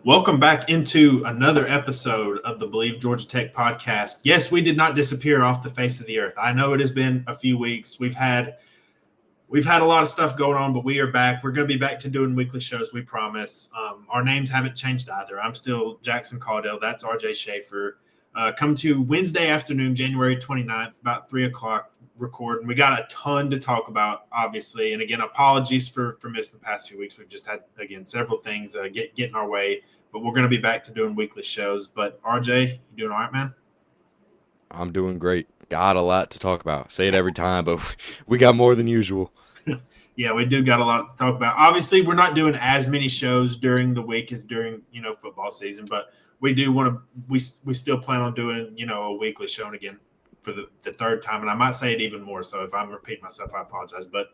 Welcome back into another episode of the Believe Georgia Tech podcast. Yes, we did not disappear off the face of the earth. I know it has been a few weeks. We've had a lot of stuff going on, but we are back. We're going to be back to doing weekly shows, we promise. Our names haven't changed either. I'm still Jackson Caudell. That's RJ Schafer. Come to Wednesday afternoon, January 29th, about 3 o'clock, recording. We got a ton to talk about, obviously. And again, apologies for missing the past few weeks. We've just had, again, several things get in our way. But we're going to be back to doing weekly shows. But RJ, you doing all right, man? I'm doing great. Got a lot to talk about. Say it every time, but we got more than usual. Yeah, we do got a lot to talk about. Obviously, we're not doing as many shows during the week as during football season, but we do want to. We still plan on doing a weekly show and again for the third time, and I might say it even more. So if I'm repeating myself, I apologize. But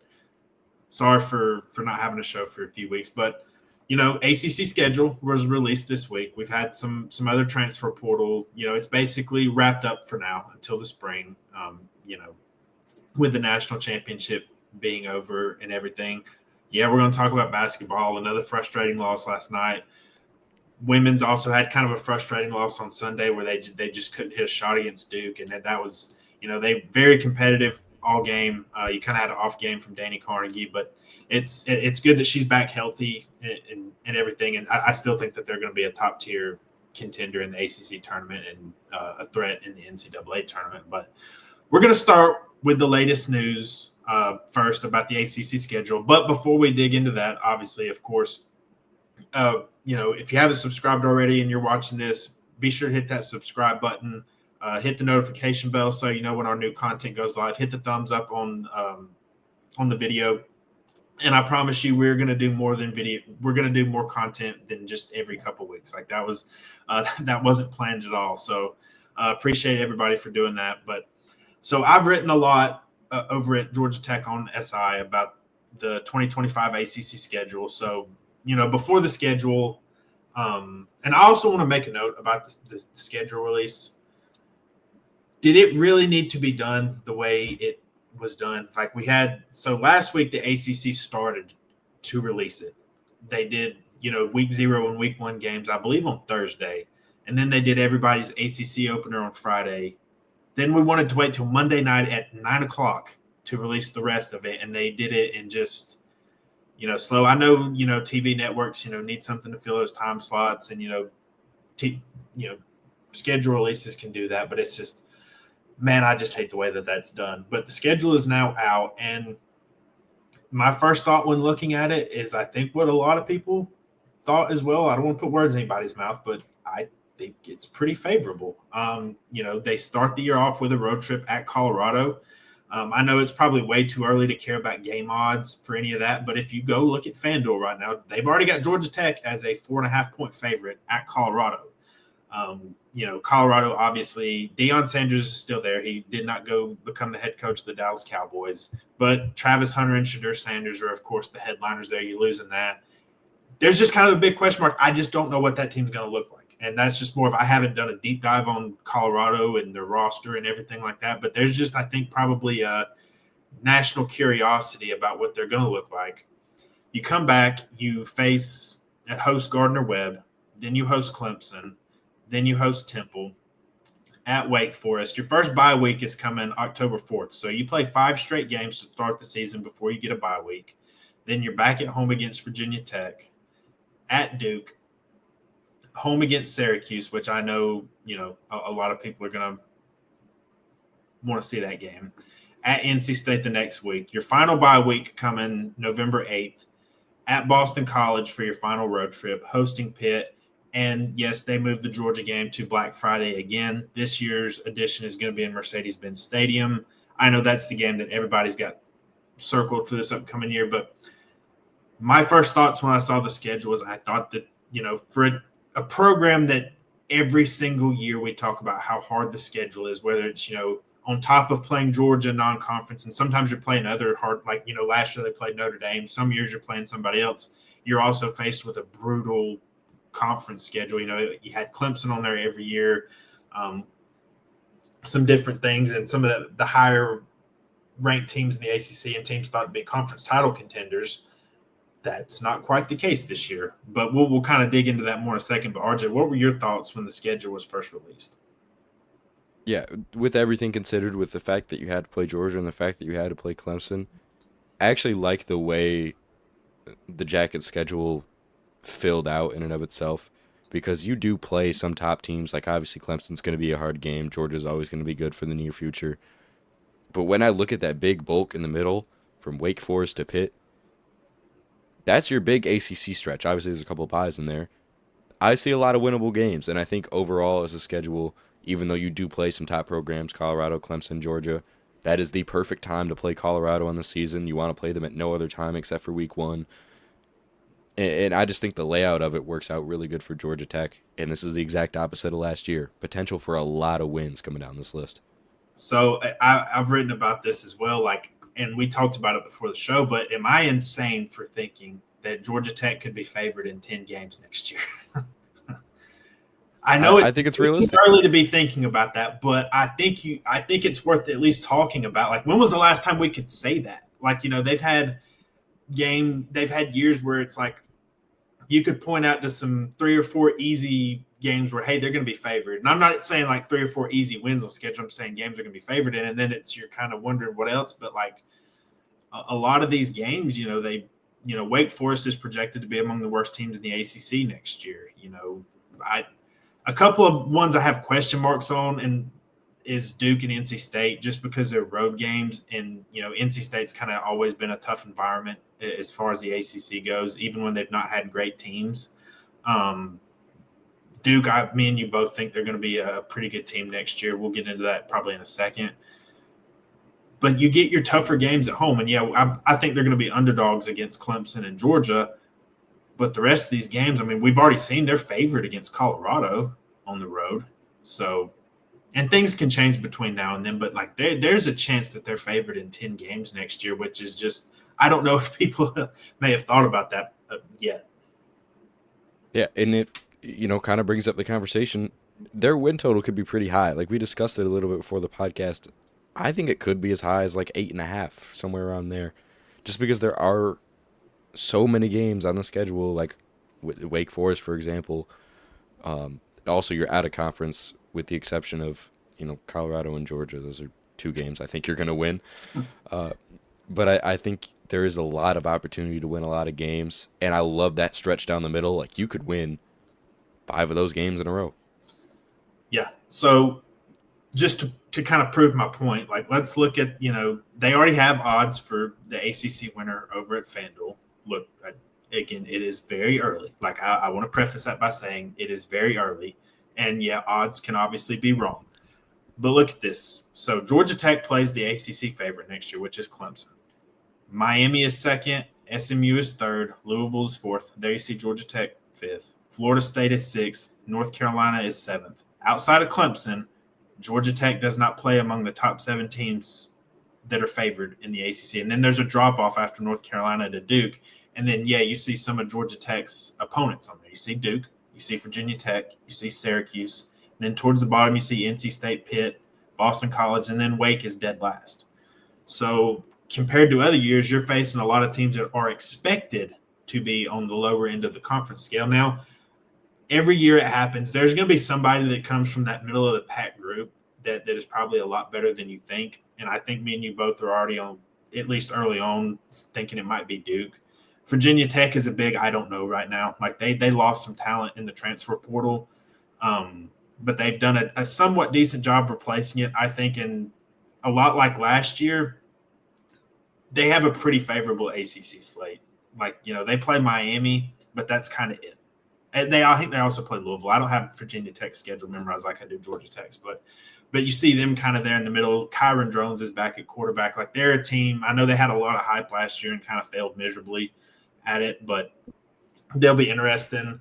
sorry for not having a show for a few weeks. But ACC schedule was released this week. We've had some other transfer portal. It's basically wrapped up for now until the spring. With the national championship being over and everything. Yeah, we're going to talk about basketball. Another frustrating loss last night. Women's also had kind of a frustrating loss on Sunday where they just couldn't hit a shot against Duke, and that was they very competitive all game. You kind of had an off game from Danny Carnegie, but it's good that she's back healthy and everything. And I still think that they're going to be a top tier contender in the ACC tournament and a threat in the NCAA tournament. But we're going to start with the latest news first about the ACC schedule. But before we dig into that, obviously, of course, if you haven't subscribed already and you're watching this, be sure to hit that subscribe button, hit the notification bell so you know when our new content goes live. Hit the thumbs up on the video. And I promise you, we're going to do more than video. We're going to do more content than just every couple weeks. Like that wasn't planned at all. So appreciate everybody for doing that. But so I've written a lot over at Georgia Tech on SI about the 2025 ACC schedule. So, before the schedule, and I also want to make a note about the schedule release. Did it really need to be done the way it was done? Like so last week, the ACC started to release it. They did, week 0 and week 1 games, I believe on Thursday. And then they did everybody's ACC opener on Friday. Then we wanted to wait till Monday night at 9 o'clock to release the rest of it. And they did it in just, slow. I know, TV networks, need something to fill those time slots and, schedule releases can do that. But it's just, man, I just hate the way that that's done. But the schedule is now out. And my first thought when looking at it is I think what a lot of people thought as well. I don't want to put words in anybody's mouth, but I think it's pretty favorable. They start the year off with a road trip at Colorado. I know it's probably way too early to care about game odds for any of that, but if you go look at FanDuel right now, they've already got Georgia Tech as a 4.5-point favorite at Colorado. Colorado, obviously, Deion Sanders is still there. He did not go become the head coach of the Dallas Cowboys, but Travis Hunter and Shedeur Sanders are, of course, the headliners there. You're losing that. There's just kind of a big question mark. I just don't know what that team's going to look like. And that's just more of I haven't done a deep dive on Colorado and their roster and everything like that. But there's just, I think, probably a national curiosity about what they're going to look like. You come back, you face at host Gardner-Webb, then you host Clemson, then you host Temple at Wake Forest. Your first bye week is coming October 4th. So you play 5 straight games to start the season before you get a bye week. Then you're back at home against Virginia Tech, at Duke, home against Syracuse, which I know, a lot of people are going to want to see that game. At NC State the next week. Your final bye week coming November 8th. At Boston College for your final road trip, hosting Pitt. And, yes, they moved the Georgia game to Black Friday again. This year's edition is going to be in Mercedes-Benz Stadium. I know that's the game that everybody's got circled for this upcoming year. But my first thoughts when I saw the schedule was I thought that, for a program that every single year we talk about how hard the schedule is, whether it's, on top of playing Georgia non-conference, and sometimes you're playing other hard, like, last year they played Notre Dame. Some years you're playing somebody else. You're also faced with a brutal conference schedule. You had Clemson on there every year, some different things, and some of the higher ranked teams in the ACC and teams thought to be conference title contenders. That's not quite the case this year, but we'll kind of dig into that more in a second. But RJ, what were your thoughts when the schedule was first released? Yeah, with everything considered, with the fact that you had to play Georgia and the fact that you had to play Clemson, I actually like the way the Jacket schedule filled out in and of itself because you do play some top teams. Like obviously Clemson's going to be a hard game. Georgia's always going to be good for the near future. But when I look at that big bulk in the middle from Wake Forest to Pitt, that's your big ACC stretch. Obviously there's a couple of buys in there. I see a lot of winnable games, and I think overall as a schedule, even though you do play some top programs, Colorado, Clemson, Georgia, that is the perfect time to play Colorado on the season. You want to play them at no other time except for week 1. And I just think the layout of it works out really good for Georgia Tech. And this is the exact opposite of last year. Potential for a lot of wins coming down this list. So I've written about this as well, and we talked about it before the show, but am I insane for thinking that Georgia Tech could be favored in 10 games next year? I know I think it's realistic. Too early to be thinking about that, but I think it's worth at least talking about. Like, when was the last time we could say that? Like, they've had years where it's like you could point out to some 3 or 4 easy games where, hey, they're going to be favored. And I'm not saying like 3 or 4 easy wins on schedule. I'm saying games are going to be favored in, and then you're kind of wondering what else. But like a lot of these games, Wake Forest is projected to be among the worst teams in the ACC next year. A couple of ones I have question marks on and is Duke and NC State, just because they're road games. And, NC State's kind of always been a tough environment as far as the ACC goes, even when they've not had great teams. Duke, me and you both think they're going to be a pretty good team next year. We'll get into that probably in a second. But you get your tougher games at home. And, I think they're going to be underdogs against Clemson and Georgia. But the rest of these games, I mean, we've already seen they're favored against Colorado on the road. So, and things can change between now and then. But, like, there's a chance that they're favored in 10 games next year, which is just – I don't know if people may have thought about that yet. Yeah, and it kind of brings up the conversation. Their win total could be pretty high. Like we discussed it a little bit before the podcast. I think it could be as high as like 8.5, somewhere around there, just because there are so many games on the schedule. Like with Wake Forest, for example. Also, you're out of conference with the exception of Colorado and Georgia. Those are 2 games I think you're going to win. But I think there is a lot of opportunity to win a lot of games, and I love that stretch down the middle. Like you could win 5 of those games in a row. Yeah. So just to kind of prove my point, like let's look at, they already have odds for the ACC winner over at FanDuel. Look, again, it is very early. Like I want to preface that by saying it is very early, and odds can obviously be wrong. But look at this. So Georgia Tech plays the ACC favorite next year, which is Clemson. Miami is second. SMU is third. Louisville is fourth. There you see Georgia Tech fifth. Florida State is sixth. North Carolina is seventh. Outside of Clemson, Georgia Tech does not play among the top 7 teams that are favored in the ACC. And then there's a drop-off after North Carolina to Duke. And then, you see some of Georgia Tech's opponents on there. You see Duke. You see Virginia Tech. You see Syracuse. And then towards the bottom, you see NC State, Pitt, Boston College, and then Wake is dead last. So compared to other years, you're facing a lot of teams that are expected to be on the lower end of the conference scale. Now, every year it happens. There's going to be somebody that comes from that middle of the pack group that is probably a lot better than you think. And I think me and you both are already on, at least early on, thinking it might be Duke. Virginia Tech is a big I don't know right now. Like they lost some talent in the transfer portal, but they've done a somewhat decent job replacing it. I think in a lot like last year, they have a pretty favorable ACC slate. Like, they play Miami, but that's kind of it. And I think they also play Louisville. I don't have Virginia Tech's schedule memorized like I do Georgia Tech's, but you see them kind of there in the middle. Kyron Drones is back at quarterback. Like they're a team. I know they had a lot of hype last year and kind of failed miserably at it, but they'll be interesting.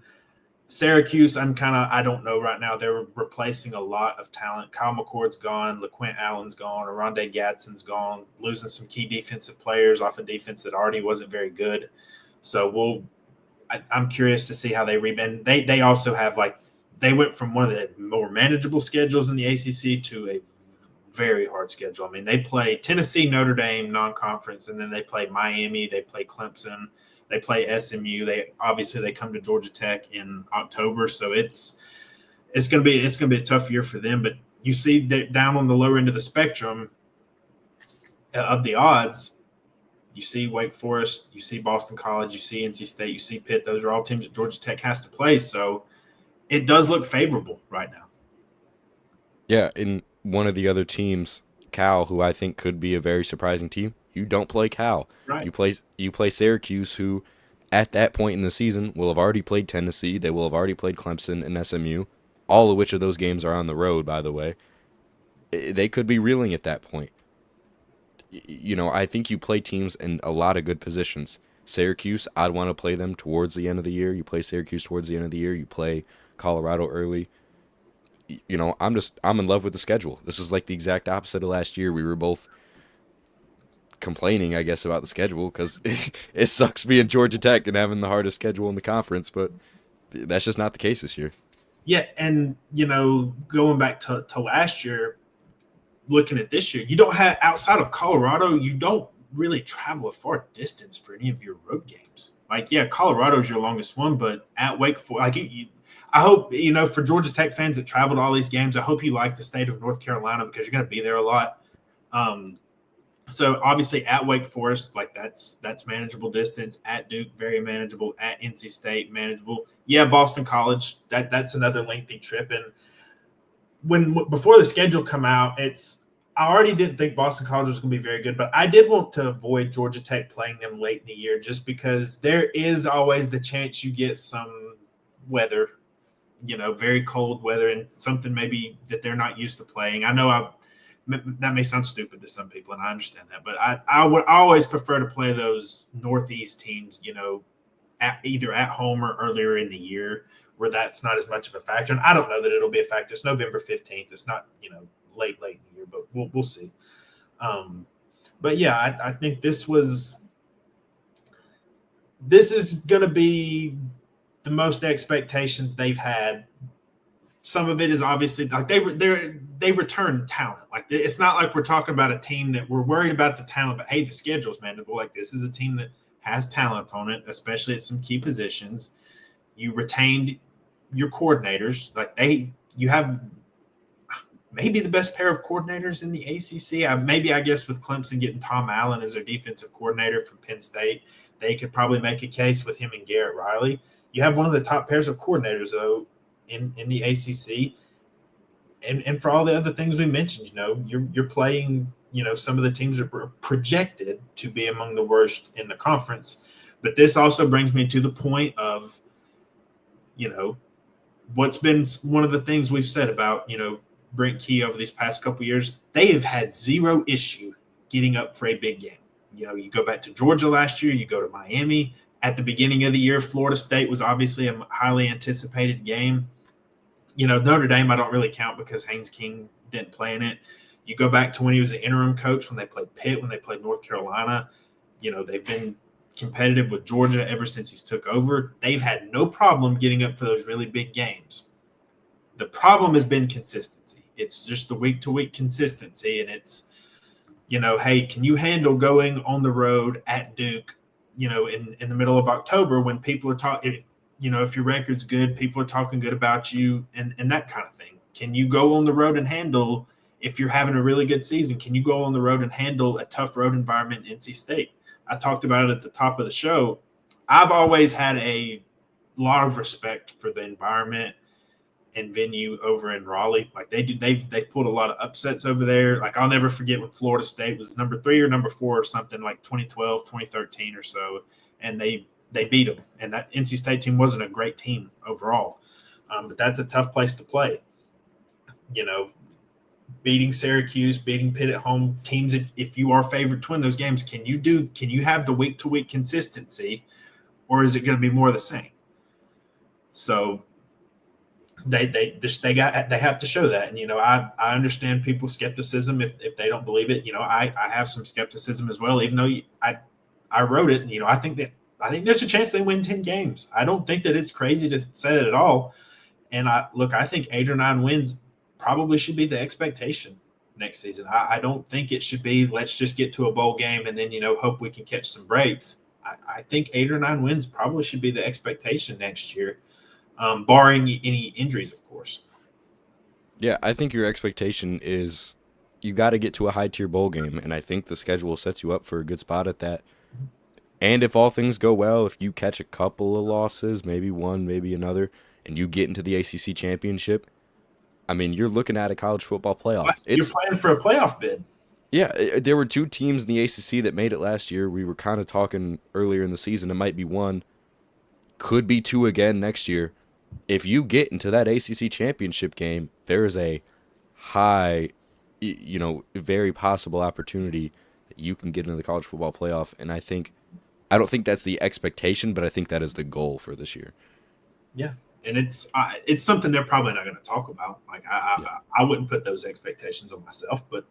Syracuse, I don't know right now. They're replacing a lot of talent. Kyle McCord's gone. LaQuint Allen's gone. Aronde Gadsden's gone. Losing some key defensive players off a defense that already wasn't very good. So I'm curious to see how they rebound. They also have they went from one of the more manageable schedules in the ACC to a very hard schedule. I mean, they play Tennessee, Notre Dame, non-conference, and then they play Miami. They play Clemson. They play SMU. They come to Georgia Tech in October, so it's going to be a tough year for them. But you see that down on the lower end of the spectrum of the odds, you see Wake Forest, you see Boston College, you see NC State, you see Pitt. Those are all teams that Georgia Tech has to play. So it does look favorable right now. Yeah, and one of the other teams, Cal, who I think could be a very surprising team. You don't play Cal. Right. You play Syracuse, who at that point in the season will have already played Tennessee. They will have already played Clemson and SMU, all of which of those games are on the road, by the way. They could be reeling at that point. I think you play teams in a lot of good positions. Syracuse, I'd want to play them towards the end of the year. You play Syracuse towards the end of the year. You play Colorado early. I'm in love with the schedule. This is like the exact opposite of last year. We were both complaining, I guess, about the schedule because it sucks being Georgia Tech and having the hardest schedule in the conference, but that's just not the case this year. Yeah, and going back to last year, looking at this year, you don't have outside of Colorado, you don't really travel a far distance for any of your road games. Like, yeah, Colorado is your longest one, but at Wake Forest, I hope for Georgia Tech fans that travel to all these games, I hope you like the state of North Carolina because you're going to be there a lot. So obviously at Wake Forest, like that's manageable distance. At Duke, very manageable. At NC State, manageable. Yeah, Boston College, that's another lengthy trip. And before the schedule come out, I already didn't think Boston College was going to be very good, but I did want to avoid Georgia Tech playing them late in the year just because there is always the chance you get some weather, very cold weather and something maybe that they're not used to playing. I know that may sound stupid to some people, and I understand that, but I would always prefer to play those Northeast teams, either at home or earlier in the year where that's not as much of a factor. And I don't know that it'll be a factor. It's November 15th. It's not, late in the year, but we'll see. But yeah, I think this is going to be the most expectations they've had. Some of it is obviously like they return talent. Like it's not like we're talking about a team that we're worried about the talent, but hey, the schedule's manageable. Like this is a team that has talent on it, especially at some key positions. You retained your coordinators. Like you have maybe the best pair of coordinators in the ACC. I guess with Clemson getting Tom Allen as their defensive coordinator from Penn State, they could probably make a case with him and Garrett Riley. You have one of the top pairs of coordinators though in the ACC, and for all the other things we mentioned, you're playing. Some of the teams are projected to be among the worst in the conference, but this also brings me to the point of, what's been one of the things we've said about Brent Key over these past couple of years. They have had zero issue getting up for a big game. You go back to Georgia last year, you go to Miami. At the beginning of the year, Florida State was obviously a highly anticipated game. Notre Dame I don't really count because Haynes King didn't play in it. You go back to when he was an interim coach, when they played Pitt, when they played North Carolina. They've been competitive with Georgia ever since he's took over. They've had no problem getting up for those really big games. The problem has been consistency. It's just the week-to-week consistency, and it's, hey, can you handle going on the road at Duke, in the middle of October when people are talking, if your record's good, people are talking good about you and that kind of thing. Can you go on the road and handle, if you're having a really good season, can you go on the road and handle a tough road environment in NC State? I talked about it at the top of the show. I've always had a lot of respect for the environment and venue over in Raleigh. Like they've pulled a lot of upsets over there. Like I'll never forget when Florida State was number 3 or number 4 or something, like 2012, 2013 or so, and they beat them. And that NC State team wasn't a great team overall, but that's a tough place to play. Beating Syracuse, beating Pitt at home, teams that if you are favored to win those games, can you have the week to week consistency, or is it going to be more of the same? So they have to show that. And I understand people's skepticism if they don't believe it. I have some skepticism as well, even though I wrote it. I think there's a chance they win 10 games. I don't think that it's crazy to say that at all. And I think 8 or 9 wins probably should be the expectation next season. I don't think it should be let's just get to a bowl game and then hope we can catch some breaks. I think 8 or 9 wins probably should be the expectation next year, barring any injuries, of course. Yeah, I think your expectation is you got to get to a high tier bowl game, and I think the schedule sets you up for a good spot at that. And if all things go well, if you catch a couple of losses, maybe one, maybe another, and you get into the ACC championship, I mean, you're looking at a college football playoff. You're It's playing for a playoff bid. Yeah, there were two teams in the ACC that made it last year. We were kind of talking earlier in the season. It might be one, could be two again next year. If you get into that ACC championship game, there is a high, very possible opportunity that you can get into the college football playoff. And I don't think that's the expectation, but I think that is the goal for this year. Yeah, and it's something they're probably not going to talk about. Like I wouldn't put those expectations on myself, but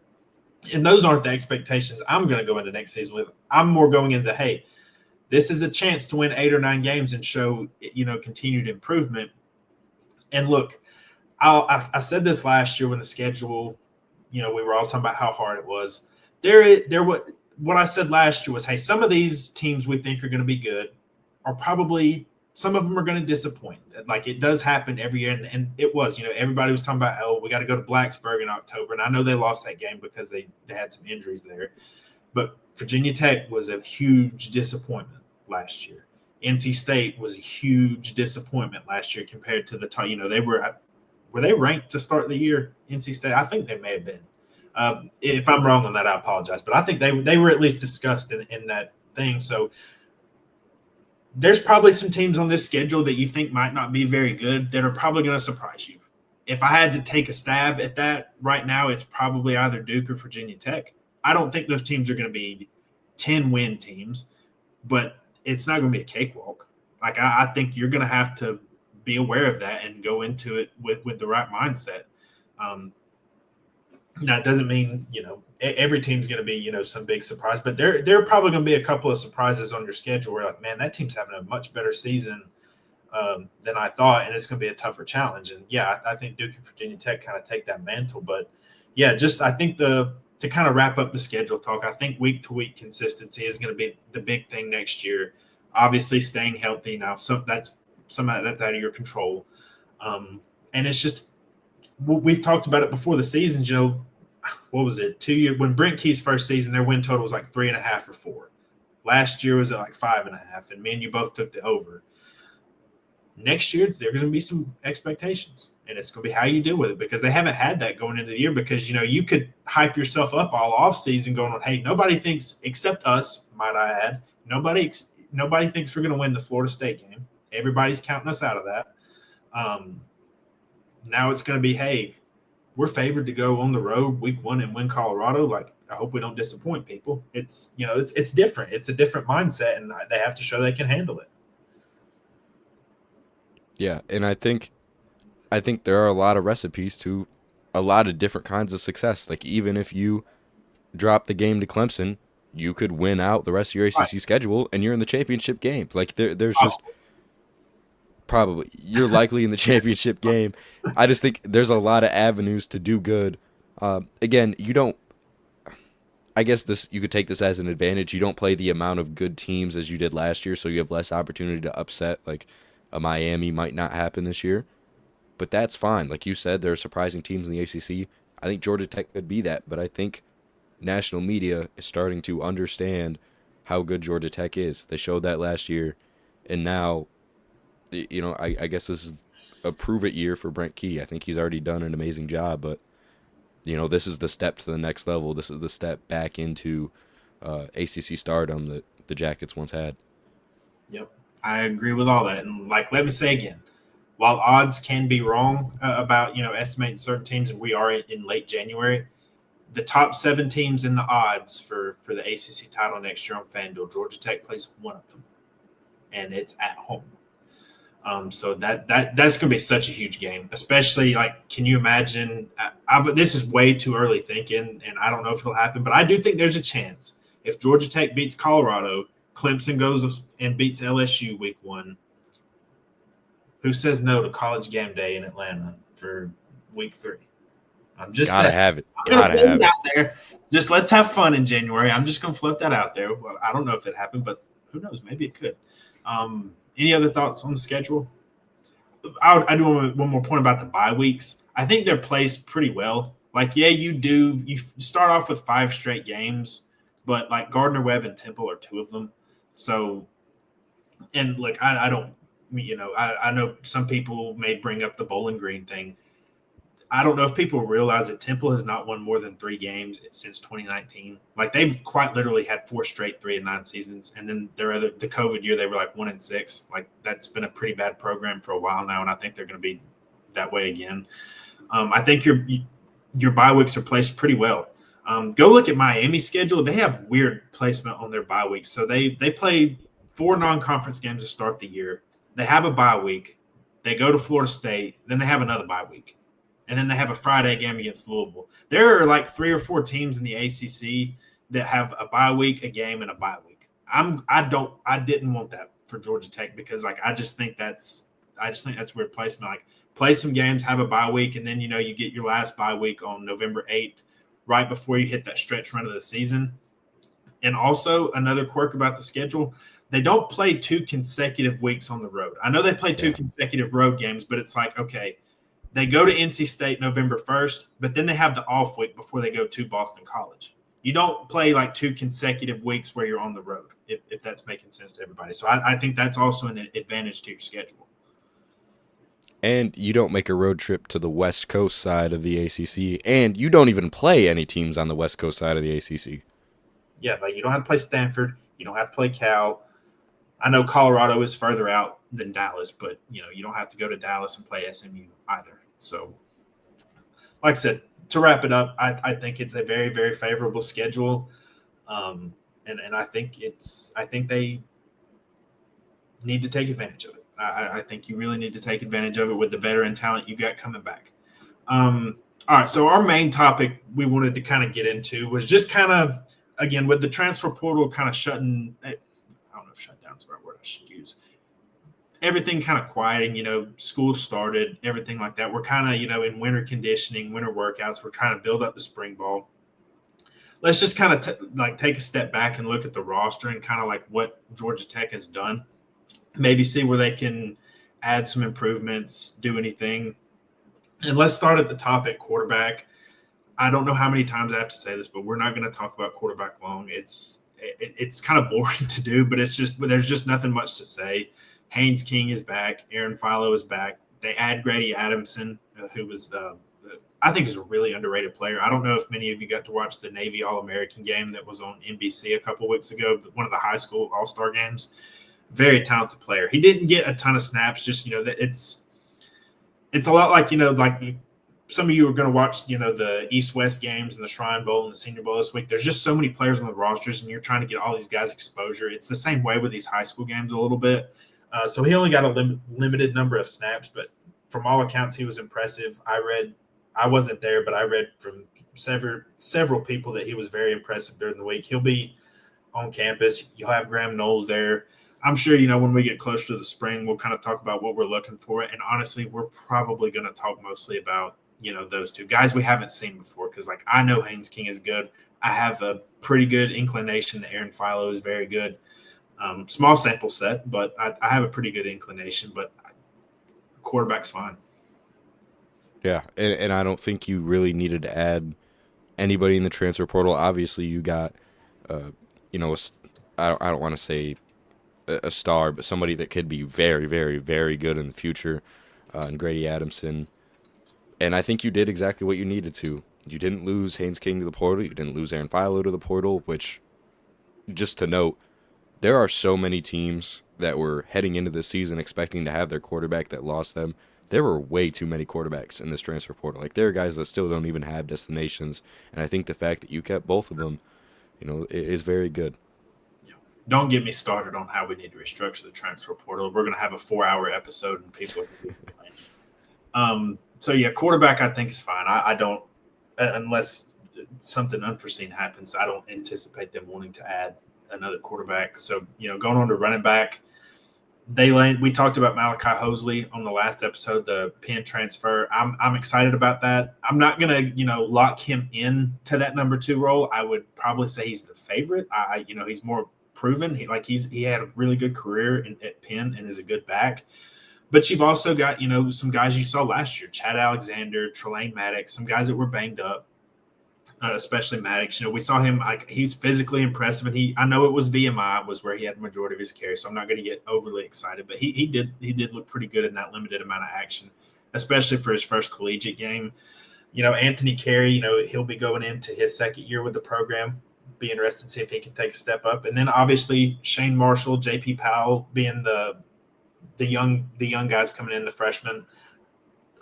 and those aren't the expectations I'm going to go into next season with. I'm more going into, hey, this is a chance to win 8 or 9 games and show continued improvement. And look, I said this last year when the schedule, we were all talking about how hard it was. What I said last year was, hey, some of these teams we think are going to be good are probably, some of them are going to disappoint. Like it does happen every year. And it was, everybody was talking about, oh, we got to go to Blacksburg in October. And I know they lost that game because they had some injuries there. But Virginia Tech was a huge disappointment last year. NC State was a huge disappointment last year compared to the top. They were they ranked to start the year? NC State, I think they may have been. If I'm wrong on that, I apologize. But I think they were at least discussed in that thing. So there's probably some teams on this schedule that you think might not be very good that are probably going to surprise you. If I had to take a stab at that right now, it's probably either Duke or Virginia Tech. I don't think those teams are going to be 10-win teams, but it's not going to be a cakewalk. Like I think you're going to have to be aware of that and go into it with the right mindset. Now, it doesn't mean, every team's going to be, some big surprise, but there are probably going to be a couple of surprises on your schedule where you're like, man, that team's having a much better season than I thought, and it's going to be a tougher challenge. And, yeah, I think Duke and Virginia Tech kind of take that mantle. But, yeah, I think to kind of wrap up the schedule talk, I think week-to-week consistency is going to be the big thing next year. Obviously, staying healthy now, that's out of your control. And it's just we've talked about it before the season, what was it? 2 years when Brent Key's first season, their win total was like 3.5 or 4. Last year was at like 5.5, and me and you both took the over. Next year, there's going to be some expectations, and it's going to be how you deal with it because they haven't had that going into the year because, you could hype yourself up all off season going on, hey, nobody thinks except us, might I add, nobody thinks we're going to win the Florida State game. Everybody's counting us out of that. Now it's going to be, hey, we're favored to go on the road week 1 and win Colorado. Like, I hope we don't disappoint people. It's different. It's a different mindset, and they have to show they can handle it. Yeah, and I think there are a lot of recipes to a lot of different kinds of success. Like, even if you drop the game to Clemson, you could win out the rest of your ACC schedule, and you're in the championship game. Like, there's just probably you're likely in the championship game. I just think there's a lot of avenues to do good. Again, you don't. I guess you could take this as an advantage. You don't play the amount of good teams as you did last year, so you have less opportunity to upset. Like a Miami might not happen this year, but that's fine. Like you said, there are surprising teams in the ACC. I think Georgia Tech could be that, but I think national media is starting to understand how good Georgia Tech is. They showed that last year, and now, I guess this is a prove-it year for Brent Key. I think he's already done an amazing job, but this is the step to the next level. This is the step back into ACC stardom that the Jackets once had. Yep, I agree with all that. And let me say again, while odds can be wrong about estimating certain teams, and we are in late January, the top 7 teams in the odds for the ACC title next year on FanDuel, Georgia Tech plays one of them, and it's at home. So that's going to be such a huge game, especially can you imagine? This is way too early thinking, and I don't know if it'll happen, but I do think there's a chance if Georgia Tech beats Colorado, Clemson goes and beats LSU week 1. Who says no to College Game Day in Atlanta for week 3? I'm just gotta saying, have it. I'm going to float it out there. Just let's have fun in January. I'm just going to float that out there. Well, I don't know if it happened, but who knows? Maybe it could. Any other thoughts on the schedule? I do want one more point about the bye weeks. I think they're placed pretty well. Like, yeah, you start off with 5 straight games, but like Gardner Webb and Temple are 2 of them. So, and look, I don't, I know some people may bring up the Bowling Green thing. I don't know if people realize that Temple has not won more than 3 games since 2019. Like, they've quite literally had 4 straight 3-9 seasons, and then the COVID year they were like 1-6. Like, that's been a pretty bad program for a while now, and I think they're going to be that way again. I think your bye weeks are placed pretty well. Go look at Miami's schedule; they have weird placement on their bye weeks. So they play 4 non-conference games to start the year. They have a bye week. They go to Florida State, then they have another bye week. And then they have a Friday game against Louisville. There are like 3 or 4 teams in the ACC that have a bye week, a game, and a bye week. I didn't want that for Georgia Tech because I just think that's weird placement. Like, play some games, have a bye week, and then you get your last bye week on November 8th, right before you hit that stretch run of the season. And also another quirk about the schedule, they don't play 2 consecutive weeks on the road. I know they play 2 consecutive road games, but it's like, okay, they go to NC State November 1st, but then they have the off week before they go to Boston College. You don't play like 2 consecutive weeks where you're on the road, if that's making sense to everybody. So I think that's also an advantage to your schedule. And you don't make a road trip to the West Coast side of the ACC, and you don't even play any teams on the West Coast side of the ACC. Yeah, like you don't have to play Stanford. You don't have to play Cal. I know Colorado is further out than Dallas, but you don't have to go to Dallas and play SMU either. So, like I said, to wrap it up, I think it's a very, very favorable schedule, and I think they need to take advantage of it. I think you really need to take advantage of it with the veteran talent you got coming back. All right, so our main topic we wanted to kind of get into was just kind of, again, with the transfer portal kind of shutting. I don't know if shutdown is the right word I should use. Everything kind of quieting, school started, everything like that. We're kind of, in winter conditioning, winter workouts. We're trying to build up the spring ball. Let's just kind of take a step back and look at the roster and kind of like what Georgia Tech has done. Maybe see where they can add some improvements, do anything. And let's start at the top at quarterback. I don't know how many times I have to say this, but we're not going to talk about quarterback long. It's kind of boring to do, but there's just nothing much to say. Haynes King is back. Aaron Philo is back. They add Grady Adamson, who was I think is a really underrated player. I don't know if many of you got to watch the Navy All-American game that was on NBC a couple weeks ago, one of the high school All-Star games. Very talented player. He didn't get a ton of snaps. Just that it's a lot like some of you are going to watch the East-West games and the Shrine Bowl and the Senior Bowl this week. There's just so many players on the rosters, and you're trying to get all these guys exposure. It's the same way with these high school games a little bit. So he only got a limited number of snaps, but from all accounts, he was impressive. I wasn't there, but I read from several people that he was very impressive during the week. He'll be on campus. You'll have Graham Knowles there. I'm sure, when we get closer to the spring, we'll kind of talk about what we're looking for. And honestly, we're probably going to talk mostly about, those 2 guys we haven't seen before. Because, I know Haynes King is good. I have a pretty good inclination that Aaron Philo is very good. Small sample set, but I have a pretty good inclination. But quarterback's fine. Yeah, and I don't think you really needed to add anybody in the transfer portal. Obviously, you got, I don't want to say a star, but somebody that could be very, very, very good in the future, and Grady Adamson. And I think you did exactly what you needed to. You didn't lose Haynes King to the portal. You didn't lose Aaron Philo to the portal, which, just to note, there are so many teams that were heading into this season expecting to have their quarterback that lost them. There were way too many quarterbacks in this transfer portal. There are guys that still don't even have destinations, and I think the fact that you kept both of them, is very good. Don't get me started on how we need to restructure the transfer portal. We're going to have a 4-hour episode, and people are going to be complaining. So, yeah, quarterback I think is fine. I don't – unless something unforeseen happens, I don't anticipate them wanting to add another quarterback. So, going on to running back, we talked about Malachi Hosley on the last episode, the Penn transfer. I'm excited about that. I'm not going to, lock him in to that number 2 role. I would probably say he's the favorite. He's more proven. He had a really good career at Penn and is a good back. But you've also got, some guys you saw last year, Chad Alexander, Trelane Maddox, some guys that were banged up, especially Maddox. We saw him, he's physically impressive, and I know it was VMI was where he had the majority of his carry, so I'm not going to get overly excited, but he did look pretty good in that limited amount of action, especially for his first collegiate game. Anthony Carey, he'll be going into his second year with the program. Be interested to see if he can take a step up. And then obviously Shane Marshall, JP Powell being the young guys coming in, the freshmen.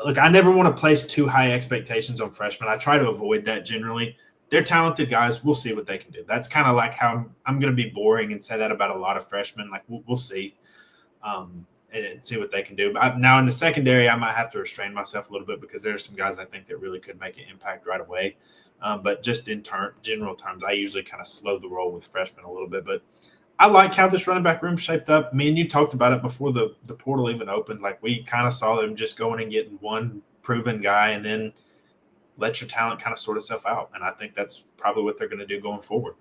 Look, I never want to place too high expectations on freshmen. I try to avoid that generally. They're talented guys. We'll see what they can do. That's kind of like how I'm going to be boring and say that about a lot of freshmen. Like we'll see. And see what they can do. But now in the secondary, I might have to restrain myself a little bit because there are some guys I think that really could make an impact right away. But just in general terms, I usually kind of slow the roll with freshmen a little bit. But I like how this running back room shaped up. Me and you talked about it before the portal even opened. Like we kind of saw them just going and getting one proven guy and then let your talent kind of sort itself out. And I think that's probably what they're going to do going forward.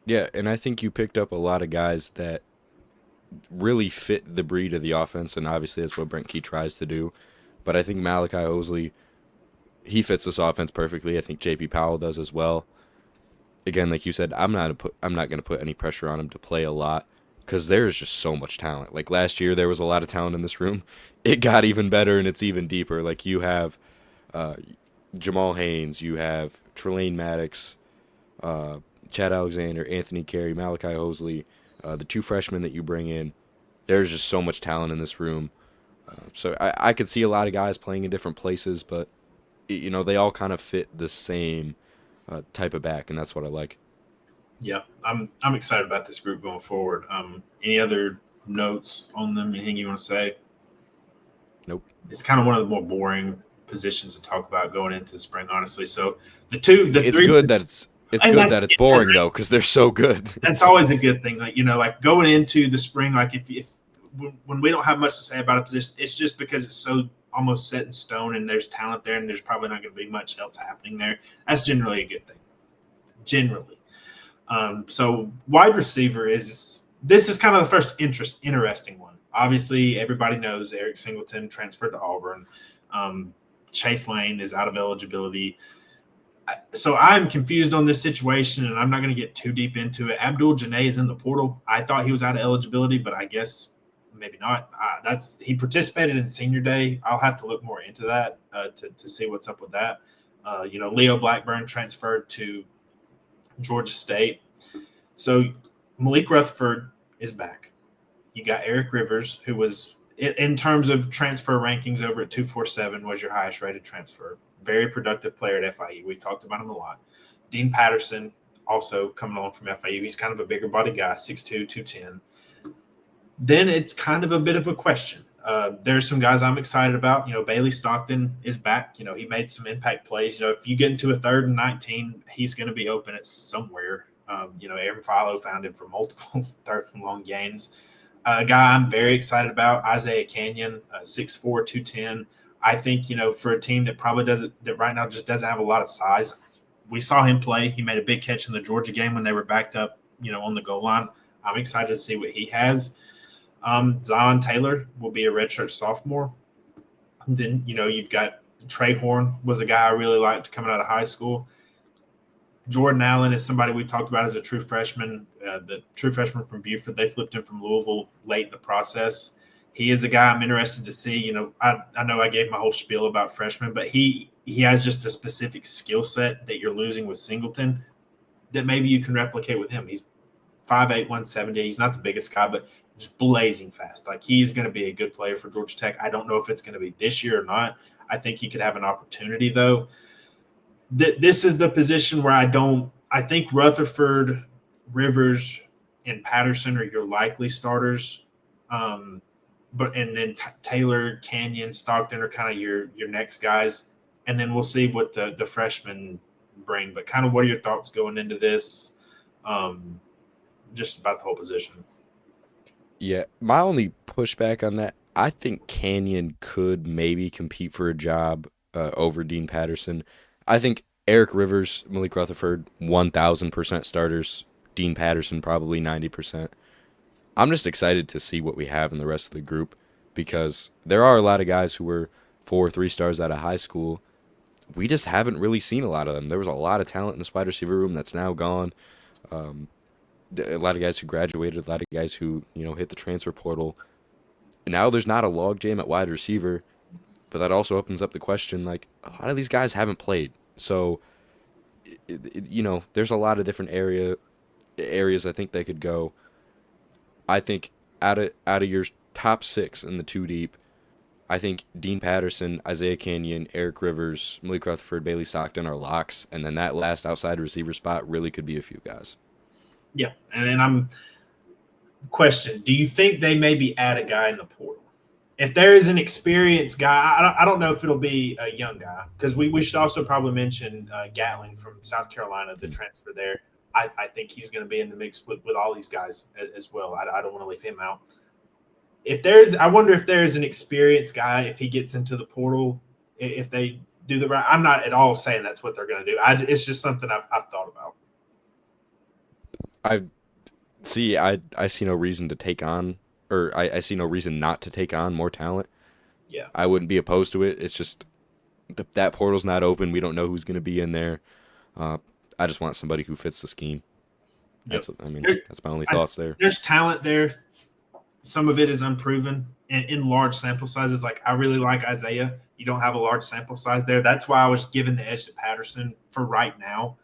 Yeah, and I think you picked up a lot of guys that really fit the breed of the offense, and obviously that's what Brent Key tries to do. But I think Malachi Osley, he fits this offense perfectly. I think JP Powell does as well. Again, like you said, I'm not going to put any pressure on him to play a lot because there's just so much talent. Like last year, there was a lot of talent in this room. It got even better and it's even deeper. Like you have Jamal Haynes, you have Trelane Maddox, Chad Alexander, Anthony Carey, Malachi Osley, the two freshmen that you bring in. There's just so much talent in this room. So I could see a lot of guys playing in different places, but they all kind of fit the same type of back, and that's what I like. Yeah, I'm excited about this group going forward. Any other notes on them? Anything you want to say? Nope. It's kind of one of the more boring positions to talk about going into the spring, honestly. So it's three, good that it's boring though, because they're so good. That's always a good thing. Like going into the spring, like if when we don't have much to say about a position, it's just because it's so almost set in stone and there's talent there and there's probably not going to be much else happening there. That's generally a good thing. Generally. So wide receiver is kind of the first interesting one. Obviously, everybody knows Eric Singleton transferred to Auburn. Chase Lane is out of eligibility. So I'm confused on this situation, and I'm not going to get too deep into it. Abdul Janae is in the portal. I thought he was out of eligibility, but I guess maybe not. He participated in senior day. I'll have to look more into that to see what's up with that. Leo Blackburn transferred to Georgia State. So Malik Rutherford is back. You got Eric Rivers, who was, in terms of transfer rankings over at 247, was your highest rated transfer. Very productive player at FIU. We talked about him a lot. Dean Patterson, also coming on from FIU. He's kind of a bigger body guy, 6'2", 210. Then it's kind of a bit of a question. There's some guys I'm excited about. Bailey Stockton is back. He made some impact plays. If you get into a 3rd and 19, he's going to be open at somewhere. Aaron Philo found him for multiple 3rd and long gains. A guy I'm very excited about, Isaiah Canyon, 6'4", 210. I think, for a team that that right now just doesn't have a lot of size. We saw him play. He made a big catch in the Georgia game when they were backed up, on the goal line. I'm excited to see what he has. Zion Taylor will be a redshirt sophomore. And then, you've got Trey Horn was a guy I really liked coming out of high school. Jordan Allen is somebody we talked about as a true freshman, the true freshman from Buford. They flipped him from Louisville late in the process. He is a guy I'm interested to see. I know I gave my whole spiel about freshmen, but he has just a specific skill set that you're losing with Singleton that maybe you can replicate with him. He's 5'8", 170. He's not the biggest guy, but just blazing fast. Like, he's going to be a good player for Georgia Tech. I don't know if it's going to be this year or not. I think he could have an opportunity, though. This is the position where I think Rutherford, Rivers, and Patterson are your likely starters. And then Taylor, Canyon, Stockton are kind of your next guys. And then we'll see what the freshmen bring. But kind of what are your thoughts going into this, just about the whole position? Yeah, my only pushback on that, I think Canyon could maybe compete for a job over Dean Patterson. I think Eric Rivers, Malik Rutherford, 1,000% starters Dean Patterson probably 90%. I'm just excited to see what we have in the rest of the group because there are a lot of guys who were 4 or 3 stars out of high school. We just haven't really seen a lot of them. There was a lot of talent in the wide receiver room that's now gone. A lot of guys who graduated, a lot of guys who hit the transfer portal. Now there's not a logjam at wide receiver, but that also opens up the question like a lot of these guys haven't played, so there's a lot of different areas I think they could go. I think out of your top 6 in the 2 deep, I think Dean Patterson, Isaiah Canyon, Eric Rivers, Malik Rutherford, Bailey Stockton are locks, and then that last outside receiver spot really could be a few guys. Yeah, and I'm question: do you think they maybe add a guy in the portal? If there is an experienced guy, I don't know if it'll be a young guy because we should also probably mention Gatling from South Carolina, the transfer there. I think he's going to be in the mix with all these guys as well. I don't want to leave him out. I wonder if there's an experienced guy, if he gets into the portal, if they do the right. I'm not at all saying that's what they're going to do. It's just something I've thought about. I see no reason to take on, or I see no reason not to take on more talent. Yeah. I wouldn't be opposed to it. It's just that portal's not open. We don't know who's going to be in there. I just want somebody who fits the scheme. That's my only thoughts there. There's talent there. Some of it is unproven in large sample sizes. Like I really like Isaiah. You don't have a large sample size there. That's why I was giving the edge to Patterson for right now.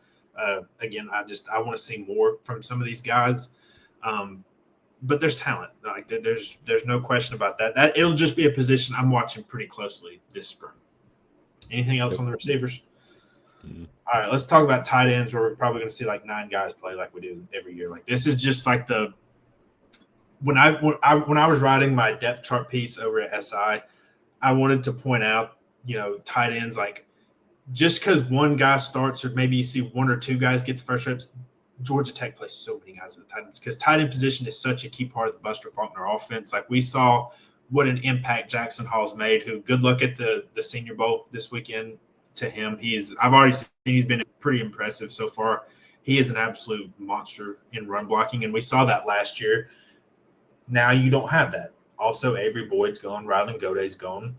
Again, I want to see more from some of these guys. But there's talent. Like there's no question about that. That it'll just be a position I'm watching pretty closely this spring. Anything else on the receivers? Mm-hmm. All right, let's talk about tight ends, where we're probably going to see like 9 guys play like we do every year. Like this is just like when I was writing my depth chart piece over at SI, I wanted to point out, tight ends, like just because one guy starts or maybe you see 1 or 2 guys get the first reps, Georgia Tech plays so many guys at the tight end because tight end position is such a key part of the Buster Faulkner offense. Like we saw what an impact Jackson Hall's made, who good luck at the Senior Bowl this weekend to him. I've already seen he's been pretty impressive so far. He is an absolute monster in run blocking, and we saw that last year. Now you don't have that. Also, Avery Boyd's gone. Rylan Goday's gone.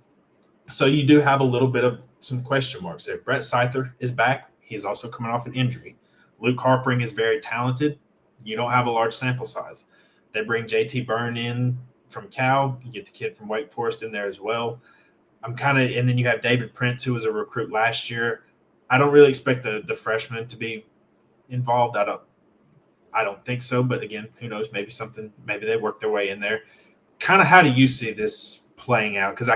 So you do have a little bit of some question marks there. Brett Seither is back. He's also coming off an injury. Luke Harpering is very talented. You don't have a large sample size. They bring JT Byrne in from Cal. You get the kid from Wake Forest in there as well. And then you have David Prince, who was a recruit last year. I don't really expect the freshman to be involved. I don't think so, but again, who knows? Maybe they work their way in there. Kind of how do you see this playing out? Because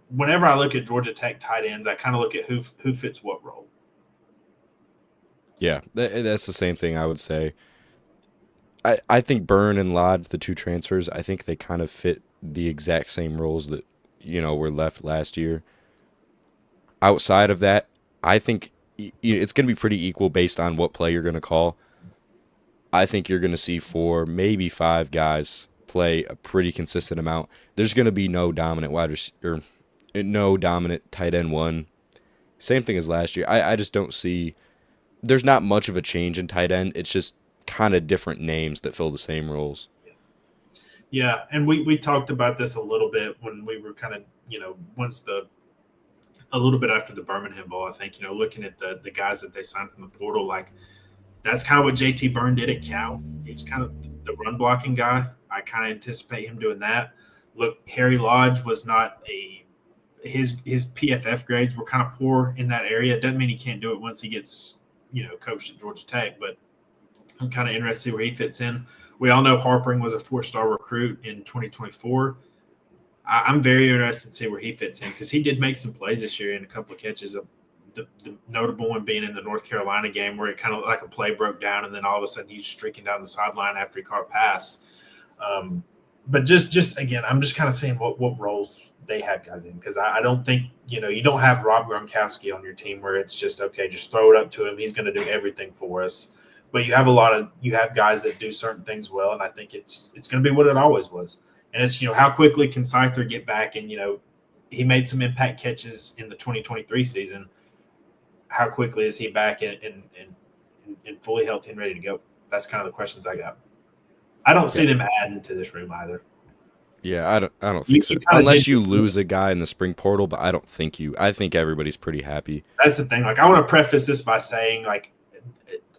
whenever I look at Georgia Tech tight ends, I kind of look at who fits what role. Yeah, that's the same thing I would say. I think Byrne and Lodge, the 2 transfers, I think they kind of fit the exact same roles that, were left last year. Outside of that, I think it's going to be pretty equal based on what play you're going to call. I think you're going to see 4, maybe 5 guys play a pretty consistent amount. There's going to be no dominant no dominant tight end 1. Same thing as last year. I just don't see. There's not much of a change in tight end. It's just kind of different names that fill the same roles. Yeah, and we talked about this a little bit when we were kind of a little bit after the Birmingham Bowl. I think looking at the guys that they signed from the portal, like. That's kind of what JT Byrne did at Cal. He's kind of the run blocking guy. I kind of anticipate him doing that. Look, Harry Lodge was not his PFF grades were kind of poor in that area. It doesn't mean he can't do it once he gets, coached at Georgia Tech, but I'm kind of interested to see where he fits in. We all know Harpering was a 4-star recruit in 2024. I'm very interested to see where he fits in because he did make some plays this year in a couple of catches. The notable one being in the North Carolina game where it kind of like a play broke down and then all of a sudden he's streaking down the sideline after he caught a pass. But just again, I'm just kind of seeing what roles they have guys in because I don't think, you don't have Rob Gronkowski on your team where it's just, okay, just throw it up to him. He's going to do everything for us. But you have guys that do certain things well, and I think it's going to be what it always was. And it's, how quickly can Seither get back and, he made some impact catches in the 2023 season. How quickly is he back and fully healthy and ready to go? That's kind of the questions I got. I don't Yeah. see them adding to this room either. Yeah, I don't think so. You kind of did. Unless you lose a guy in the spring portal, but I don't think you. I think everybody's pretty happy. That's the thing. Like, I want to preface this by saying, like,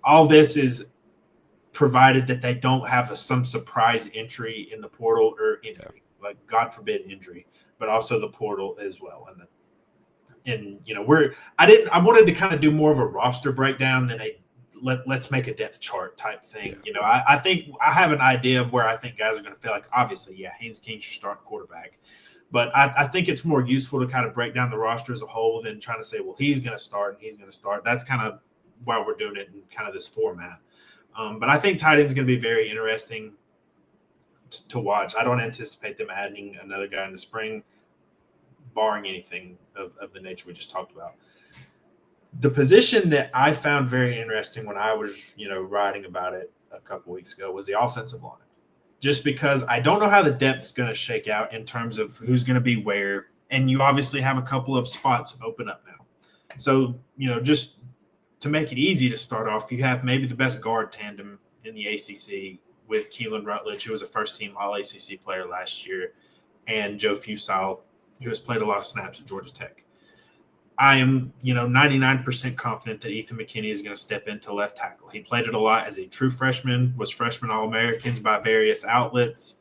all this is provided that they don't have some surprise entry in the portal or injury, like God forbid injury, but also the portal as well. And you know, I wanted to kind of do more of a roster breakdown than a let's make a depth chart type thing. Yeah. You know, I think I have an idea of where I think guys are going to feel like. Obviously, yeah, Haynes King should start quarterback, but I think it's more useful to kind of break down the roster as a whole than trying to say, well, he's going to start and he's going to start. That's kind of why we're doing it in kind of this format. But I think tight end is going to be very interesting to watch. I don't anticipate them adding another guy in the spring, barring anything of the nature we just talked about. The position that I found very interesting when I was, writing about it a couple weeks ago was the offensive line. Just because I don't know how the depth is going to shake out in terms of who's going to be where. And you obviously have a couple of spots open up now. So, just to make it easy to start off, you have maybe the best guard tandem in the ACC with Keelan Rutledge, who was a first-team All-ACC player last year, and Joe Fusile, who has played a lot of snaps at Georgia Tech. I am, 99% confident that Ethan McKinney is going to step into left tackle. He played it a lot as a true freshman, was freshman All-Americans by various outlets,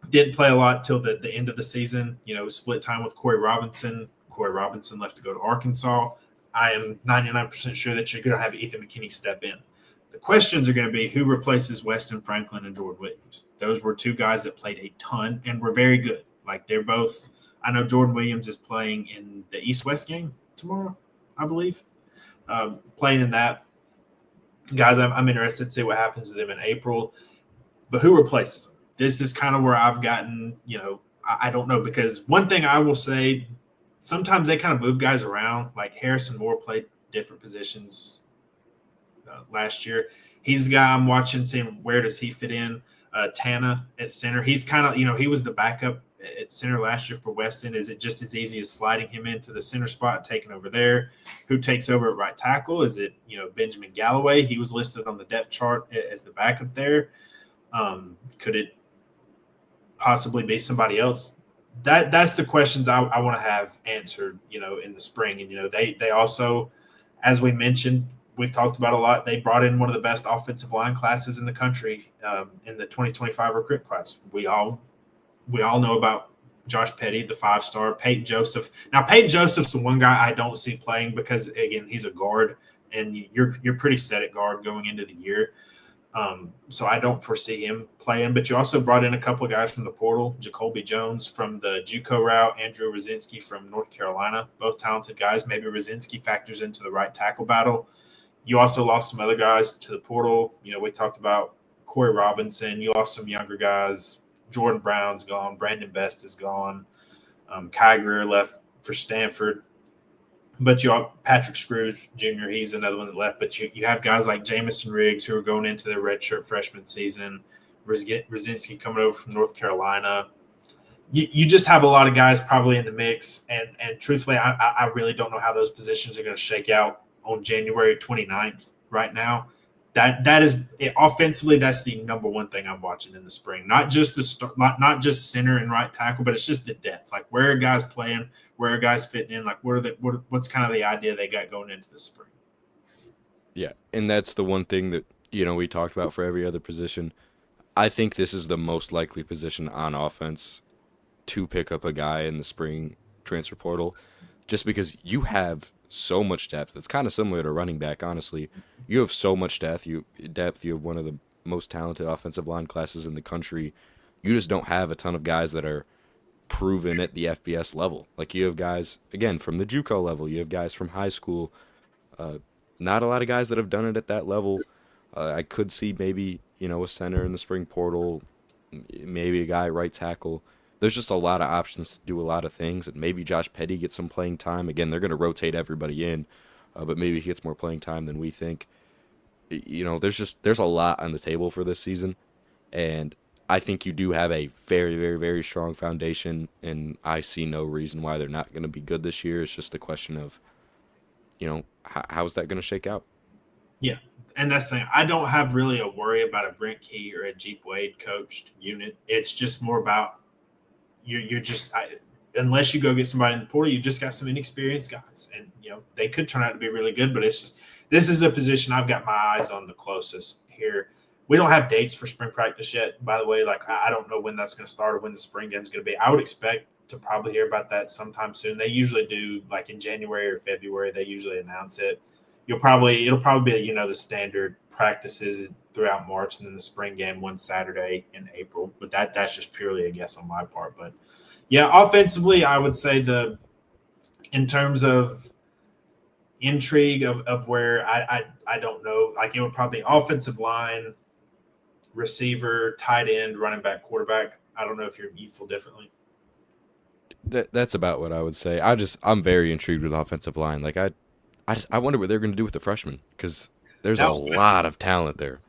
didn't play a lot till the end of the season, split time with Corey Robinson. Corey Robinson left to go to Arkansas. I am 99% sure that you're going to have Ethan McKinney step in. The questions are going to be who replaces Weston Franklin and Jordan Williams. Those were two guys that played a ton and were very good. Like, they're both – I know Jordan Williams is playing in the East-West game tomorrow, I believe. Playing in that. Guys, I'm interested to see what happens to them in April. But who replaces them? This is kind of where I've gotten, I don't know, because one thing I will say – sometimes they kind of move guys around. Like Harrison Moore played different positions last year. He's the guy I'm watching, seeing where does he fit in. Tana at center. He's kind of, he was the backup at center last year for Weston. Is it just as easy as sliding him into the center spot and taking over there? Who takes over at right tackle? Is it, Benjamin Galloway? He was listed on the depth chart as the backup there. Could it possibly be somebody else? That's the questions I want to have answered, in the spring. And, they also, as we mentioned, we've talked about a lot, they brought in one of the best offensive line classes in the country in the 2025 recruit class. We all know about Josh Petty, the 5-star, Peyton Joseph. Now, Peyton Joseph's the one guy I don't see playing because, again, he's a guard, and you're pretty set at guard going into the year. So I don't foresee him playing, but you also brought in a couple of guys from the portal, Jacoby Jones from the JUCO route, Andrew Rosinski from North Carolina, both talented guys. Maybe Rosinski factors into the right tackle battle. You also lost some other guys to the portal. We talked about Corey Robinson. You lost some younger guys. Jordan Brown's gone. Brandon Best is gone. Kai Greer left for Stanford. But you have Patrick Screws Jr., he's another one that left. But you have guys like Jamison Riggs who are going into their redshirt freshman season. Rosinski coming over from North Carolina. You just have a lot of guys probably in the mix. And truthfully, I really don't know how those positions are going to shake out on January 29th right now. That is offensively, that's the number one thing I'm watching in the spring. Not just not just center and right tackle, but it's just the depth. Like, where are guys playing? Where are guys fitting in? Like, what's kind of the idea they got going into the spring? Yeah, and that's the one thing that, we talked about for every other position. I think this is the most likely position on offense to pick up a guy in the spring transfer portal, just because you have so much depth. It's kind of similar to running back, honestly. You have so much depth. You have one of the most talented offensive line classes in the country. You just don't have a ton of guys that are proven at the FBS level. Like, you have guys, again, from the JUCO level. You have guys from high school. Not a lot of guys that have done it at that level. I could see maybe, a center in the spring portal, maybe a guy right tackle. There's just a lot of options to do a lot of things. And maybe Josh Petty gets some playing time. Again, they're going to rotate everybody in, but maybe he gets more playing time than we think. There's a lot on the table for this season. And I think you do have a very, very, very strong foundation, and I see no reason why they're not going to be good this year. It's just a question of, how's that going to shake out? Yeah, and that's the thing. I don't have really a worry about a Brent Key or a Jeep Wade coached unit. It's just more about you're just unless you go get somebody in the portal, you just got some inexperienced guys, and they could turn out to be really good. But it's just this is a position I've got my eyes on the closest here. We don't have dates for spring practice yet, by the way. Like I don't know when that's going to start or when the spring game is going to be. I would expect to probably hear about that sometime soon. They usually do like in January or February. They usually announce it. It'll probably be the standard practices throughout March and then the spring game one Saturday in April. But that's just purely a guess on my part. But yeah, offensively, I would say in terms of intrigue of where I don't know, like it would probably be offensive line, receiver, tight end, running back, quarterback. I don't know if you feel differently. That's about what I would say. I'm very intrigued with offensive line. Like I wonder what they're going to do with the freshmen because there's a That was lot of talent there.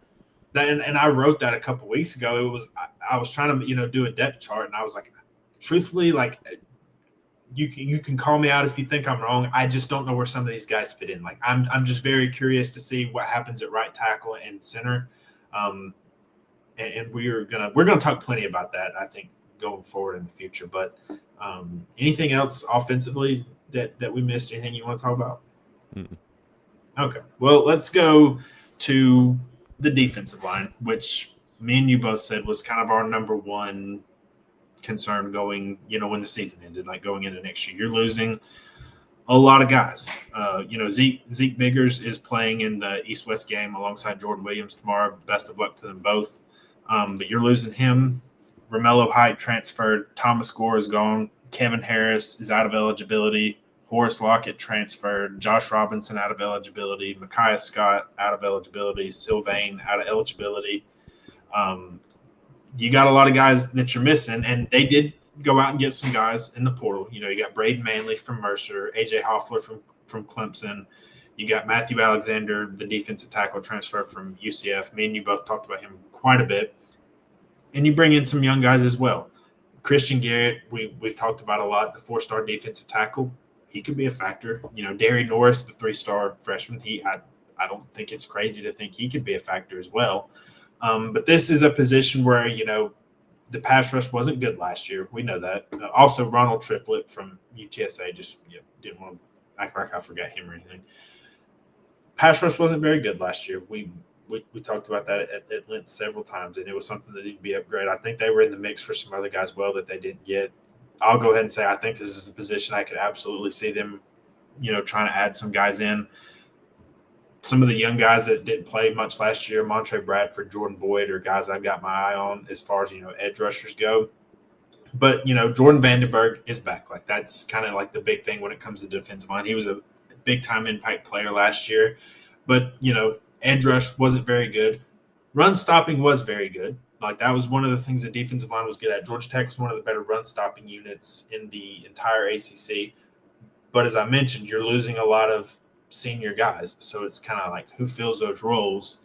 and I wrote that a couple weeks ago. It was I was trying to do a depth chart, and I was like, truthfully, like you can call me out if you think I'm wrong. I just don't know where some of these guys fit in. Like I'm just very curious to see what happens at right tackle and center. And we're gonna talk plenty about that, I think, going forward in the future. But anything else offensively that we missed? Anything you want to talk about? Mm-mm. Okay. Well, let's go to the defensive line, which me and you both said was kind of our number one concern going, when the season ended, like going into next year. You're losing a lot of guys. Zeke Biggers is playing in the East-West game alongside Jordan Williams tomorrow. Best of luck to them both. But you're losing him. Romello Height transferred. Thomas Gore is gone. Kevin Harris is out of eligibility. Horace Lockett transferred. Josh Robinson out of eligibility. Micaiah Scott out of eligibility. Sylvain out of eligibility. You got a lot of guys that you're missing, and they did go out and get some guys in the portal. You got Braden Manley from Mercer, AJ Hoffler from Clemson. You got Matthew Alexander, the defensive tackle transfer from UCF. Me and you both talked about him quite a bit. And you bring in some young guys as well. Christian Garrett, we've talked about a lot, the 4-star defensive tackle. He could be a factor. Derry Norris, the 3-star freshman, I don't think it's crazy to think he could be a factor as well. But this is a position where, the pass rush wasn't good last year. We know that. Also, Ronald Triplett from UTSA just didn't want to act like I forgot him or anything. Pass rush wasn't very good last year. We talked about that at length several times, and it was something that needed to be upgraded. I think they were in the mix for some other guys well that they didn't get. I'll go ahead and say I think this is a position I could absolutely see them, trying to add some guys in. Some of the young guys that didn't play much last year, Montre Bradford, Jordan Boyd, are guys I've got my eye on as far as, edge rushers go. But, Jordan Vandenberg is back. Like, that's kind of like the big thing when it comes to defensive line. He was a big-time impact player last year. But, edge rush wasn't very good. Run stopping was very good. Like, that was one of the things the defensive line was good at. Georgia Tech was one of the better run stopping units in the entire ACC. But as I mentioned, you're losing a lot of senior guys. So it's kind of like who fills those roles.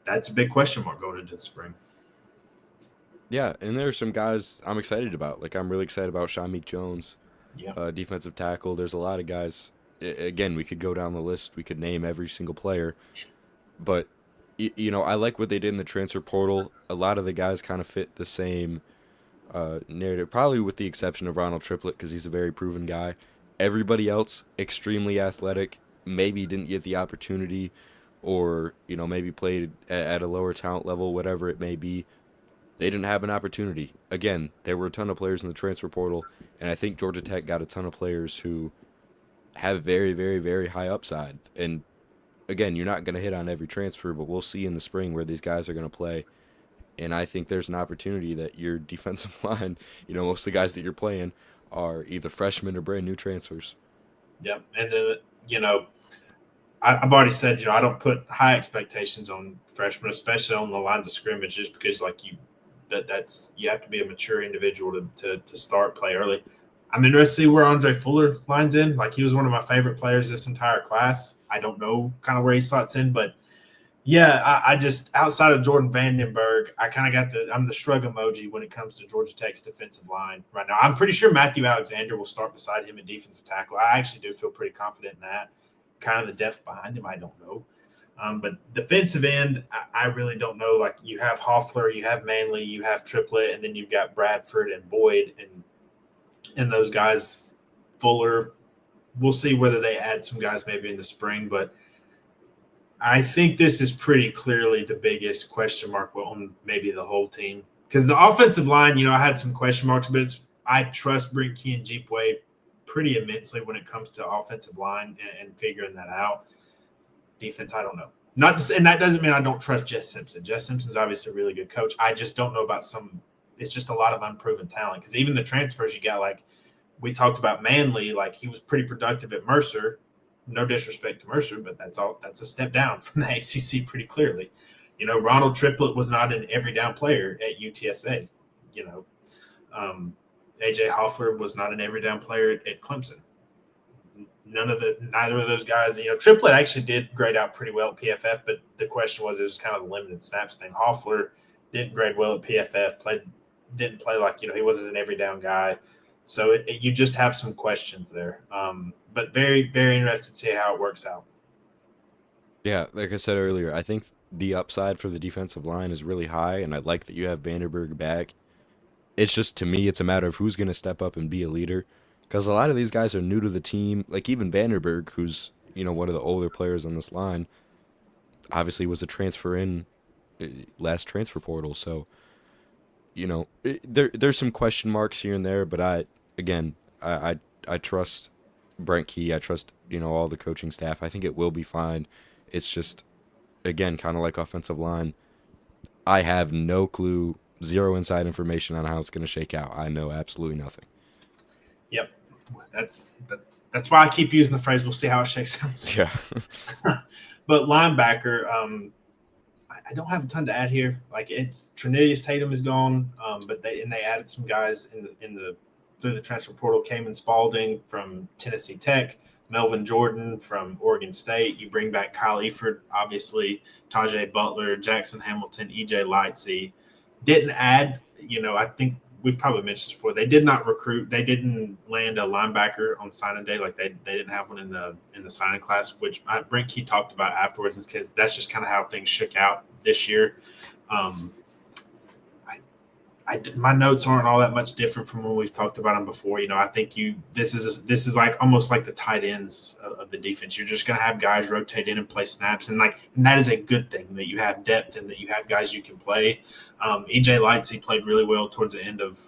That's a big question mark going into the spring. Yeah, and there's some guys I'm excited about. Like I'm really excited about Shameik Jones, defensive tackle. There's a lot of guys. Again, we could go down the list. We could name every single player. But, I like what they did in the transfer portal. A lot of the guys kind of fit the same narrative, probably with the exception of Ronald Triplett because he's a very proven guy. Everybody else, extremely athletic, maybe didn't get the opportunity or, maybe played at a lower talent level, whatever it may be. They didn't have an opportunity. Again, there were a ton of players in the transfer portal, and I think Georgia Tech got a ton of players who have very, very, very high upside. And again, you're not going to hit on every transfer, but we'll see in the spring where these guys are going to play. And I think there's an opportunity that your defensive line, most of the guys that you're playing are either freshmen or brand new transfers. Yep. And then, I've already said, I don't put high expectations on freshmen, especially on the lines of scrimmage, just because that's you have to be a mature individual to start play early. I'm interested to see where Andre Fuller lines in. Like, he was one of my favorite players this entire class. I don't know kind of where he slots in, but yeah, I just, outside of Jordan Vandenberg, I kind of I'm the shrug emoji when it comes to Georgia Tech's defensive line right now. I'm pretty sure Matthew Alexander will start beside him at defensive tackle. I actually do feel pretty confident in that. Kind of the depth behind him, I don't know. But defensive end, I really don't know. Like you have Hoffler, you have Manley, you have Triplett, and then you've got Bradford and Boyd and those guys. Fuller. We'll see whether they add some guys maybe in the spring, but I think this is pretty clearly the biggest question mark on maybe the whole team. Because the offensive line, I had some question marks, but I trust Brent Key and Jeepway pretty immensely when it comes to offensive line and figuring that out. Defense, I don't know. Not to say, and that doesn't mean I don't trust Jess Simpson. Jess Simpson's obviously a really good coach. I just don't know about some. It's just a lot of unproven talent. Because even the transfers you got, like we talked about Manley, like he was pretty productive at Mercer. No disrespect to Mercer, but that's a step down from the ACC pretty clearly. Ronald Triplett was not an every down player at UTSA. AJ Hoffler was not an every down player at Clemson. Neither of those guys. Triplett actually did grade out pretty well at PFF, but the question was it was kind of the limited snaps thing. Hoffler didn't grade well at PFF. Didn't play like he wasn't an every down guy. So you just have some questions there. But very, very interested to see how it works out. Yeah, like I said earlier, I think the upside for the defensive line is really high, and I like that you have Vanderberg back. It's just, to me, it's a matter of who's going to step up and be a leader. Because a lot of these guys are new to the team. Like even Vanderberg, who's, one of the older players on this line, obviously was a transfer in last transfer portal. So, there's some question marks here and there, but I trust Brent Key. I trust, all the coaching staff. I think it will be fine. It's just, again, kind of like offensive line. I have no clue, zero inside information on how it's going to shake out. I know absolutely nothing. Yep. That's why I keep using the phrase, we'll see how it shakes out. Yeah. But linebacker, I don't have a ton to add here. Like it's Trinilius Tatum is gone, but they added some guys through the transfer portal. Cayman Spalding from Tennessee Tech, Melvin Jordan from Oregon State. You bring back Kyle Eford, obviously, Tajay Butler, Jackson Hamilton, EJ Lightsey. Didn't add, I think we've probably mentioned before. They did not recruit. They didn't land a linebacker on signing day. Like they didn't have one in the signing class, which Brent Key talked about afterwards, because that's just kind of how things shook out this year. My notes aren't all that much different from when we've talked about them before. I think this is like almost like the tight ends of the defense. You're just going to have guys rotate in and play snaps, and that is a good thing that you have depth and that you have guys you can play. EJ Lightsey played really well towards the end of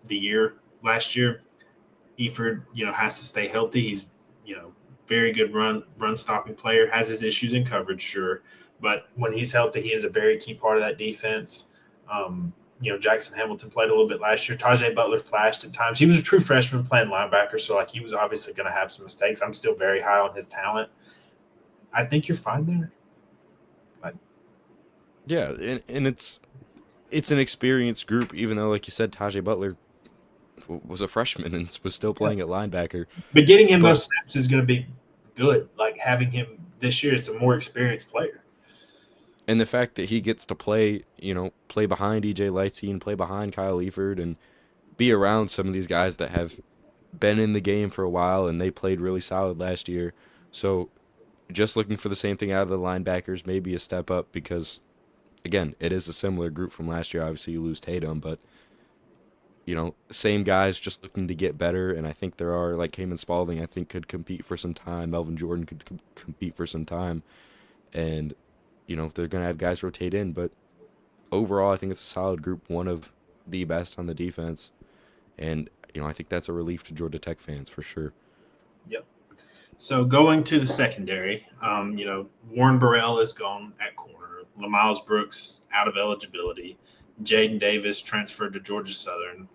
the year last year. Eford, has to stay healthy. He's, very good run stopping player. Has his issues in coverage, sure, but when he's healthy, he is a very key part of that defense. Jackson Hamilton played a little bit last year. Tajay Butler flashed at times. He was a true freshman playing linebacker, so he was obviously going to have some mistakes. I'm still very high on his talent. I think you're fine there. Yeah, and it's an experienced group, even though, like you said, Tajay Butler was a freshman and was still playing at linebacker. But getting him those snaps is going to be good. Like having him this year, it's a more experienced player. And the fact that he gets to play, play behind EJ Lightsey and play behind Kyle Eford and be around some of these guys that have been in the game for a while and they played really solid last year. So just looking for the same thing out of the linebackers, maybe a step up because, again, it is a similar group from last year. Obviously, you lose Tatum, but, same guys just looking to get better. And I think there are, like Cayman Spalding, I think could compete for some time. Melvin Jordan could compete for some time. And they're going to have guys rotate in, but overall, I think it's a solid group, one of the best on the defense. And, I think that's a relief to Georgia Tech fans for sure. Yep. So going to the secondary, Warren Burrell is gone at corner. LaMiles Brooks out of eligibility. Jaden Davis transferred to Georgia Southern.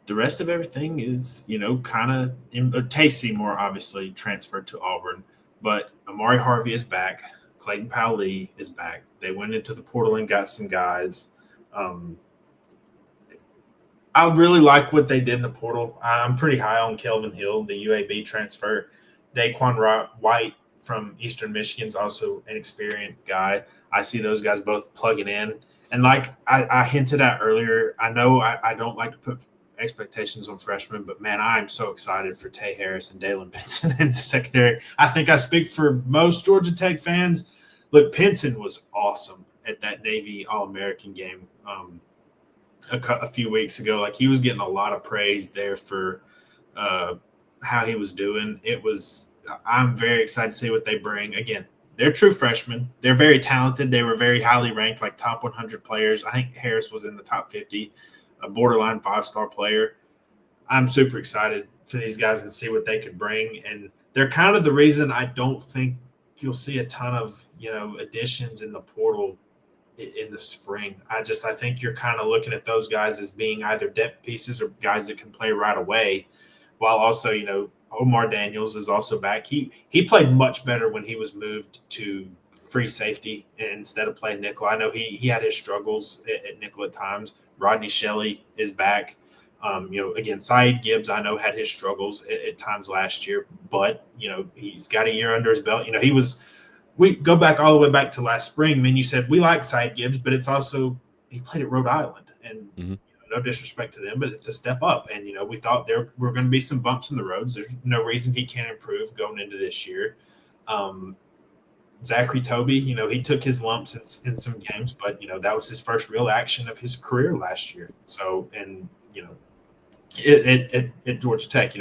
The rest of everything is, kind of – Tay Seymour obviously transferred to Auburn, but Amari Harvey is back. Clayton Powell-Lee is back. They went into the portal and got some guys. I really like what they did in the portal. I'm pretty high on Kelvin Hill, the UAB transfer. Daquan White from Eastern Michigan is also an experienced guy. I see those guys both plugging in. And like I hinted at earlier, I know I don't like to put expectations on freshmen, but man, I'm so excited for Tay Harris and Dalen Pinson in the secondary. I think I speak for most Georgia Tech fans. Look, Pinson was awesome at that Navy All-American game a few weeks ago. Like, he was getting a lot of praise there for how he was doing. I'm very excited to see what they bring. Again, they're true freshmen. They're very talented. They were very highly ranked, like top 100 players. I think Harris was in the top 50, a borderline 5-star player. I'm super excited for these guys and see what they could bring. And they're kind of the reason I don't think you'll see a ton of, additions in the portal in the spring. I think you're kind of looking at those guys as being either depth pieces or guys that can play right away, while also, Omar Daniels is also back. He played much better when he was moved to free safety instead of playing nickel. I know he had his struggles at nickel at times. Rodney Shelley is back. Again, Syed Gibbs, I know, had his struggles at times last year, but, he's got a year under his belt. We go back all the way back to last spring. I mean, you said we like Syed Gibbs, but it's also he played at Rhode Island, and no disrespect to them, but it's a step up. And we thought there were going to be some bumps in the roads. There's no reason he can't improve going into this year. Zachary Toby, he took his lumps in some games, but that was his first real action of his career last year. So, and at Georgia Tech,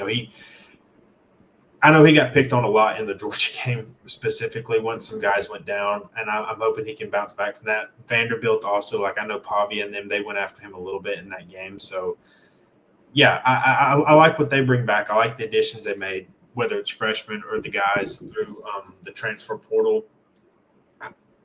I know he got picked on a lot in the Georgia game specifically once some guys went down, and I'm hoping he can bounce back from that. Vanderbilt also, I know Pavia and them, they went after him a little bit in that game. So, yeah, I like what they bring back. I like the additions they made, whether it's freshmen or the guys through the transfer portal.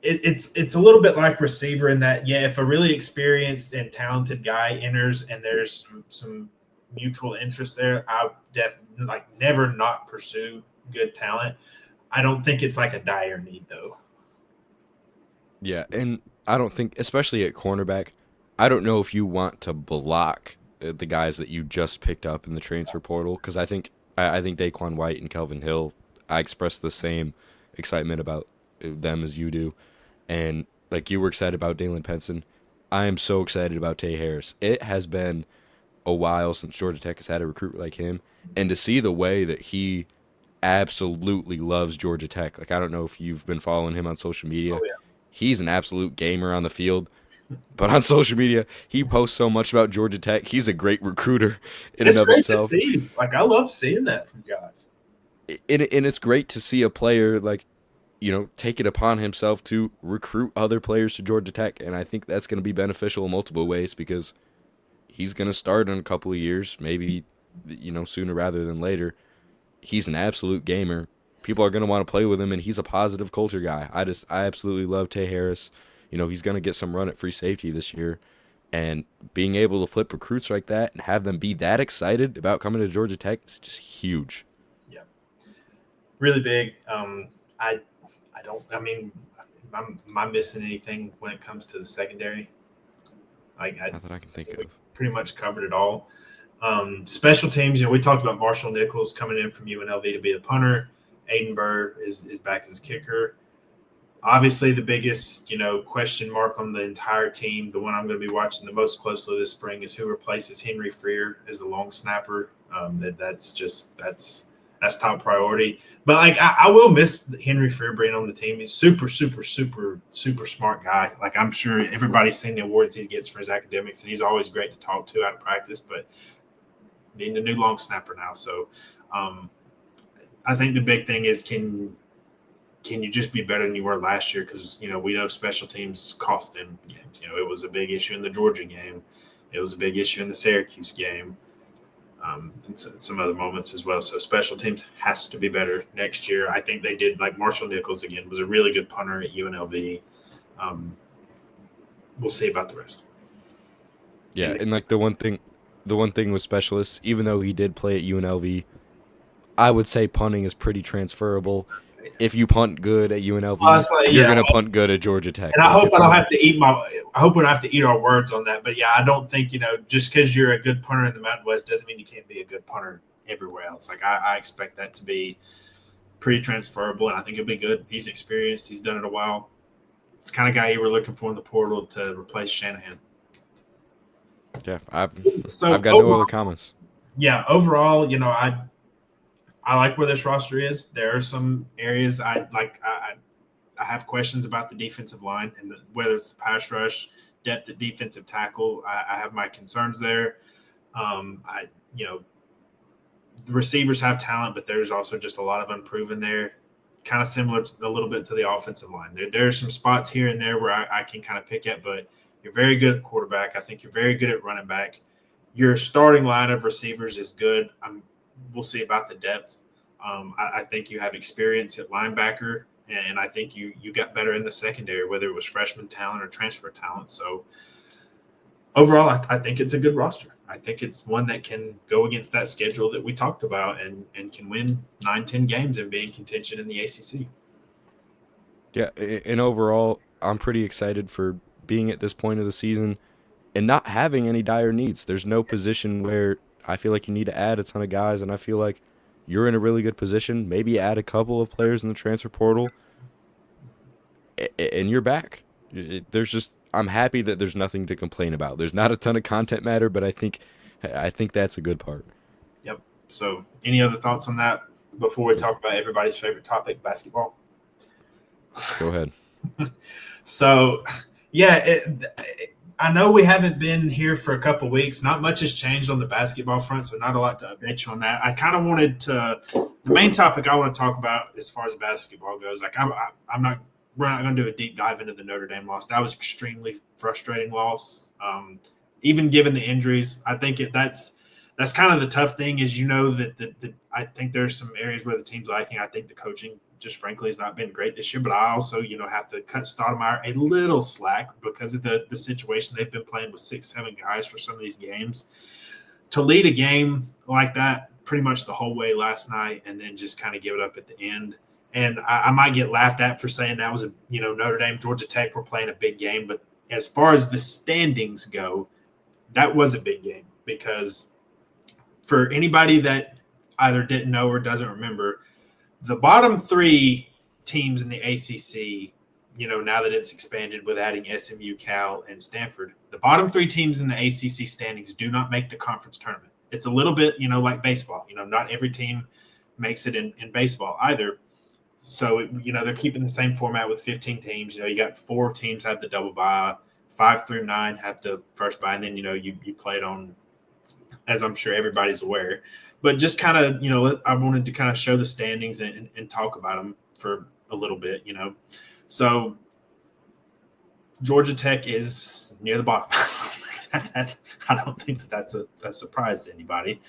It's a little bit like receiver in that, if a really experienced and talented guy enters and there's some mutual interest there, I definitely never not pursue good talent. I don't think it's like a dire need though. Yeah, and I don't think, especially at cornerback, I don't know if you want to block the guys that you just picked up in the transfer portal, because I think Daquan White and Kelvin Hill, I express the same excitement about them as you do, and like you were excited about Dalen Pinson, I am so excited about Tay Harris. It has been a while since Georgia Tech has had a recruit like him, and to see the way that he absolutely loves Georgia Tech. Like, I don't know if you've been following him on social media. Oh, yeah. He's an absolute gamer on the field, but on social media, he posts so much about Georgia Tech. He's a great recruiter in and of itself. It's great to see. I love seeing that from guys. And it's great to see a player take it upon himself to recruit other players to Georgia Tech, and I think that's going to be beneficial in multiple ways, because he's going to start in a couple of years, maybe, sooner rather than later. He's an absolute gamer. People are going to want to play with him, and he's a positive culture guy. I absolutely love Tay Harris. He's going to get some run at free safety this year, and being able to flip recruits like that and have them be that excited about coming to Georgia Tech is just huge. Yeah, really big. Am I missing anything when it comes to the secondary? Not that I can think of. Pretty much covered it all. Special teams, we talked about Marshall Nichols coming in from UNLV to be the punter. Aiden Burr is back as a kicker. Obviously, the biggest, question mark on the entire team, the one I'm going to be watching the most closely this spring, is who replaces Henry Freer as the long snapper. That's top priority. But I will miss Henry Freer being on the team. He's super, super, super, super smart guy. I'm sure everybody's seen the awards he gets for his academics, and he's always great to talk to out of practice. But needing a new long snapper now, so I think the big thing is can you just be better than you were last year? Because we know special teams cost them games. It was a big issue in the Georgia game. It was a big issue in the Syracuse game. And some other moments as well. So special teams has to be better next year. I think they did. Marshall Nichols, again, was a really good punter at UNLV. We'll see about the rest. Yeah, and the one thing with specialists, even though he did play at UNLV, I would say punting is pretty transferable. If you punt good at UNLV, you're gonna punt good at Georgia Tech. And I hope I don't have to eat our words on that. But yeah, I don't think just because you're a good punter in the Mountain West doesn't mean you can't be a good punter everywhere else. I expect that to be pretty transferable, and I think it'll be good. He's experienced. He's done it a while. It's the kind of guy you were looking for in the portal to replace Shanahan. Yeah, I've So got no overall, other comments. yeah, overall, I like where this roster is. There are some areas I like. I have questions about the defensive line and whether it's the pass rush, depth at defensive tackle. I have my concerns there. I you know the receivers have talent, but there's also just a lot of unproven there. Kind of similar to, a little bit to the offensive line. There are some spots here and there where I can kind of pick at, but you're very good at quarterback. I think you're very good at running back. Your starting line of receivers is good. We'll see about the depth. I think you have experience at linebacker, and I think you got better in the secondary, whether it was freshman talent or transfer talent. So overall, I think it's a good roster. I think it's one that can go against that schedule that we talked about and can win 9-10 games and be in contention in the ACC. Yeah, and overall, I'm pretty excited for being at this point of the season and not having any dire needs. There's no position where I feel like you need to add a ton of guys, and I feel like you're in a really good position. Maybe add a couple of players in the transfer portal, and you're back. There's just I'm happy that there's nothing to complain about. There's not a ton of content matter, but I think that's a good part. Yep. So, any other thoughts on that before we talk about everybody's favorite topic, basketball? Go ahead. So, yeah, I know we haven't been here for a couple weeks. Not much has changed on the basketball front, so not a lot to update you on that. I kind of wanted to the main topic I want to talk about as far as basketball goes. Like, I'm not. We're not going to do a deep dive into the Notre Dame loss. That was extremely frustrating loss. Even given the injuries, I think that's kind of the tough thing is that I think there's some areas where the team's lacking. I think the coaching just frankly has not been great this year, but I also have to cut Stoudemire a little slack because of the situation they've been playing with 6-7 guys for some of these games. To lead a game like that pretty much the whole way last night and then just kind of give it up at the end. And I might get laughed at for saying that was Notre Dame, Georgia Tech were playing a big game, but as far as the standings go, that was a big game because for anybody that either didn't know or doesn't remember, the bottom three teams in the ACC, now that it's expanded with adding SMU, Cal, and Stanford, the bottom three teams in the ACC standings do not make the conference tournament. It's a little bit, like baseball. Not every team makes it in baseball either. So, they're keeping the same format with 15 teams. You got 4 teams have the double bye, 5 through 9 have the first bye, and then, you play it on, as I'm sure everybody's aware. But just kind of, I wanted to kind of show the standings and talk about them for a little bit, So, Georgia Tech is near the bottom. I don't think that's a surprise to anybody.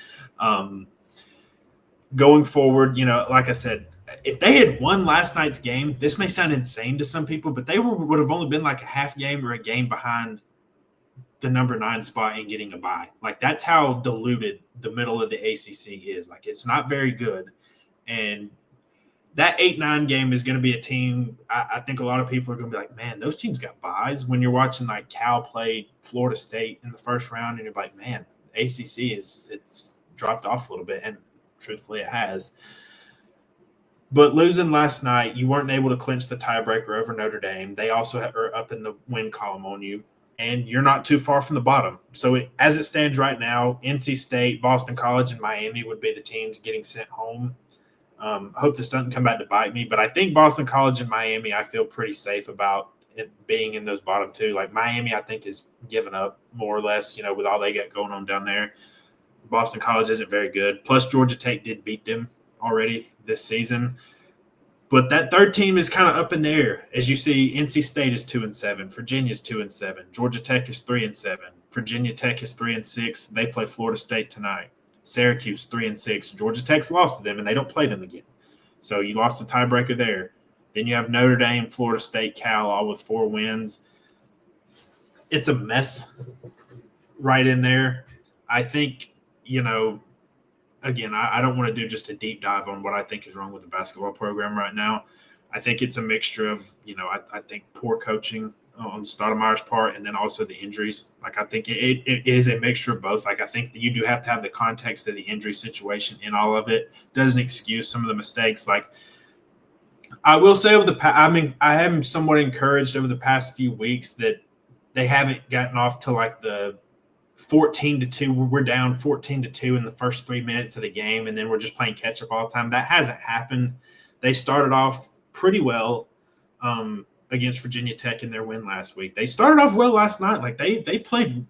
Going forward, like I said, if they had won last night's game, this may sound insane to some people, but they would have only been like a half game or a game behind the number 9 spot and getting a bye. Like that's how diluted the middle of the ACC is. Like it's not very good. And that 8-9 game is going to be a team. I think a lot of people are going to be like, man, those teams got byes. When you're watching like Cal play Florida State in the first round and you're like, man, ACC it's dropped off a little bit. And truthfully it has. But losing last night, you weren't able to clinch the tiebreaker over Notre Dame. They also are up in the win column on you, and you're not too far from the bottom. So as it stands right now, NC State, Boston College, and Miami would be the teams getting sent home. I hope this doesn't come back to bite me, but I think Boston College and Miami, I feel pretty safe about it being in those bottom 2. Like Miami, I think is given up more or less, with all they got going on down there. Boston College isn't very good. Plus, Georgia Tech did beat them already this season. But that third team is kind of up in the air. As you see, NC State is 2-7, Virginia's 2-7, Georgia Tech is 3-7, Virginia Tech is 3-6. They play Florida State tonight. Syracuse 3-6. Georgia Tech's lost to them, and they don't play them again. So you lost the tiebreaker there. Then you have Notre Dame, Florida State, Cal, all with 4 wins. It's a mess right in there. I think, again, I don't want to do just a deep dive on what I think is wrong with the basketball program right now. I think it's a mixture of, I think poor coaching on Stoudemire's part and then also the injuries. Like, I think it is a mixture of both. Like, I think that you do have to have the context of the injury situation in all of it. Doesn't excuse some of the mistakes. Like, I will say I am somewhat encouraged over the past few weeks that they haven't gotten off to like the 14-2. We're down 14-2 in the first 3 minutes of the game, and then we're just playing catch up all the time. That hasn't happened. They started off pretty well against Virginia Tech in their win last week. They started off well last night. Like they played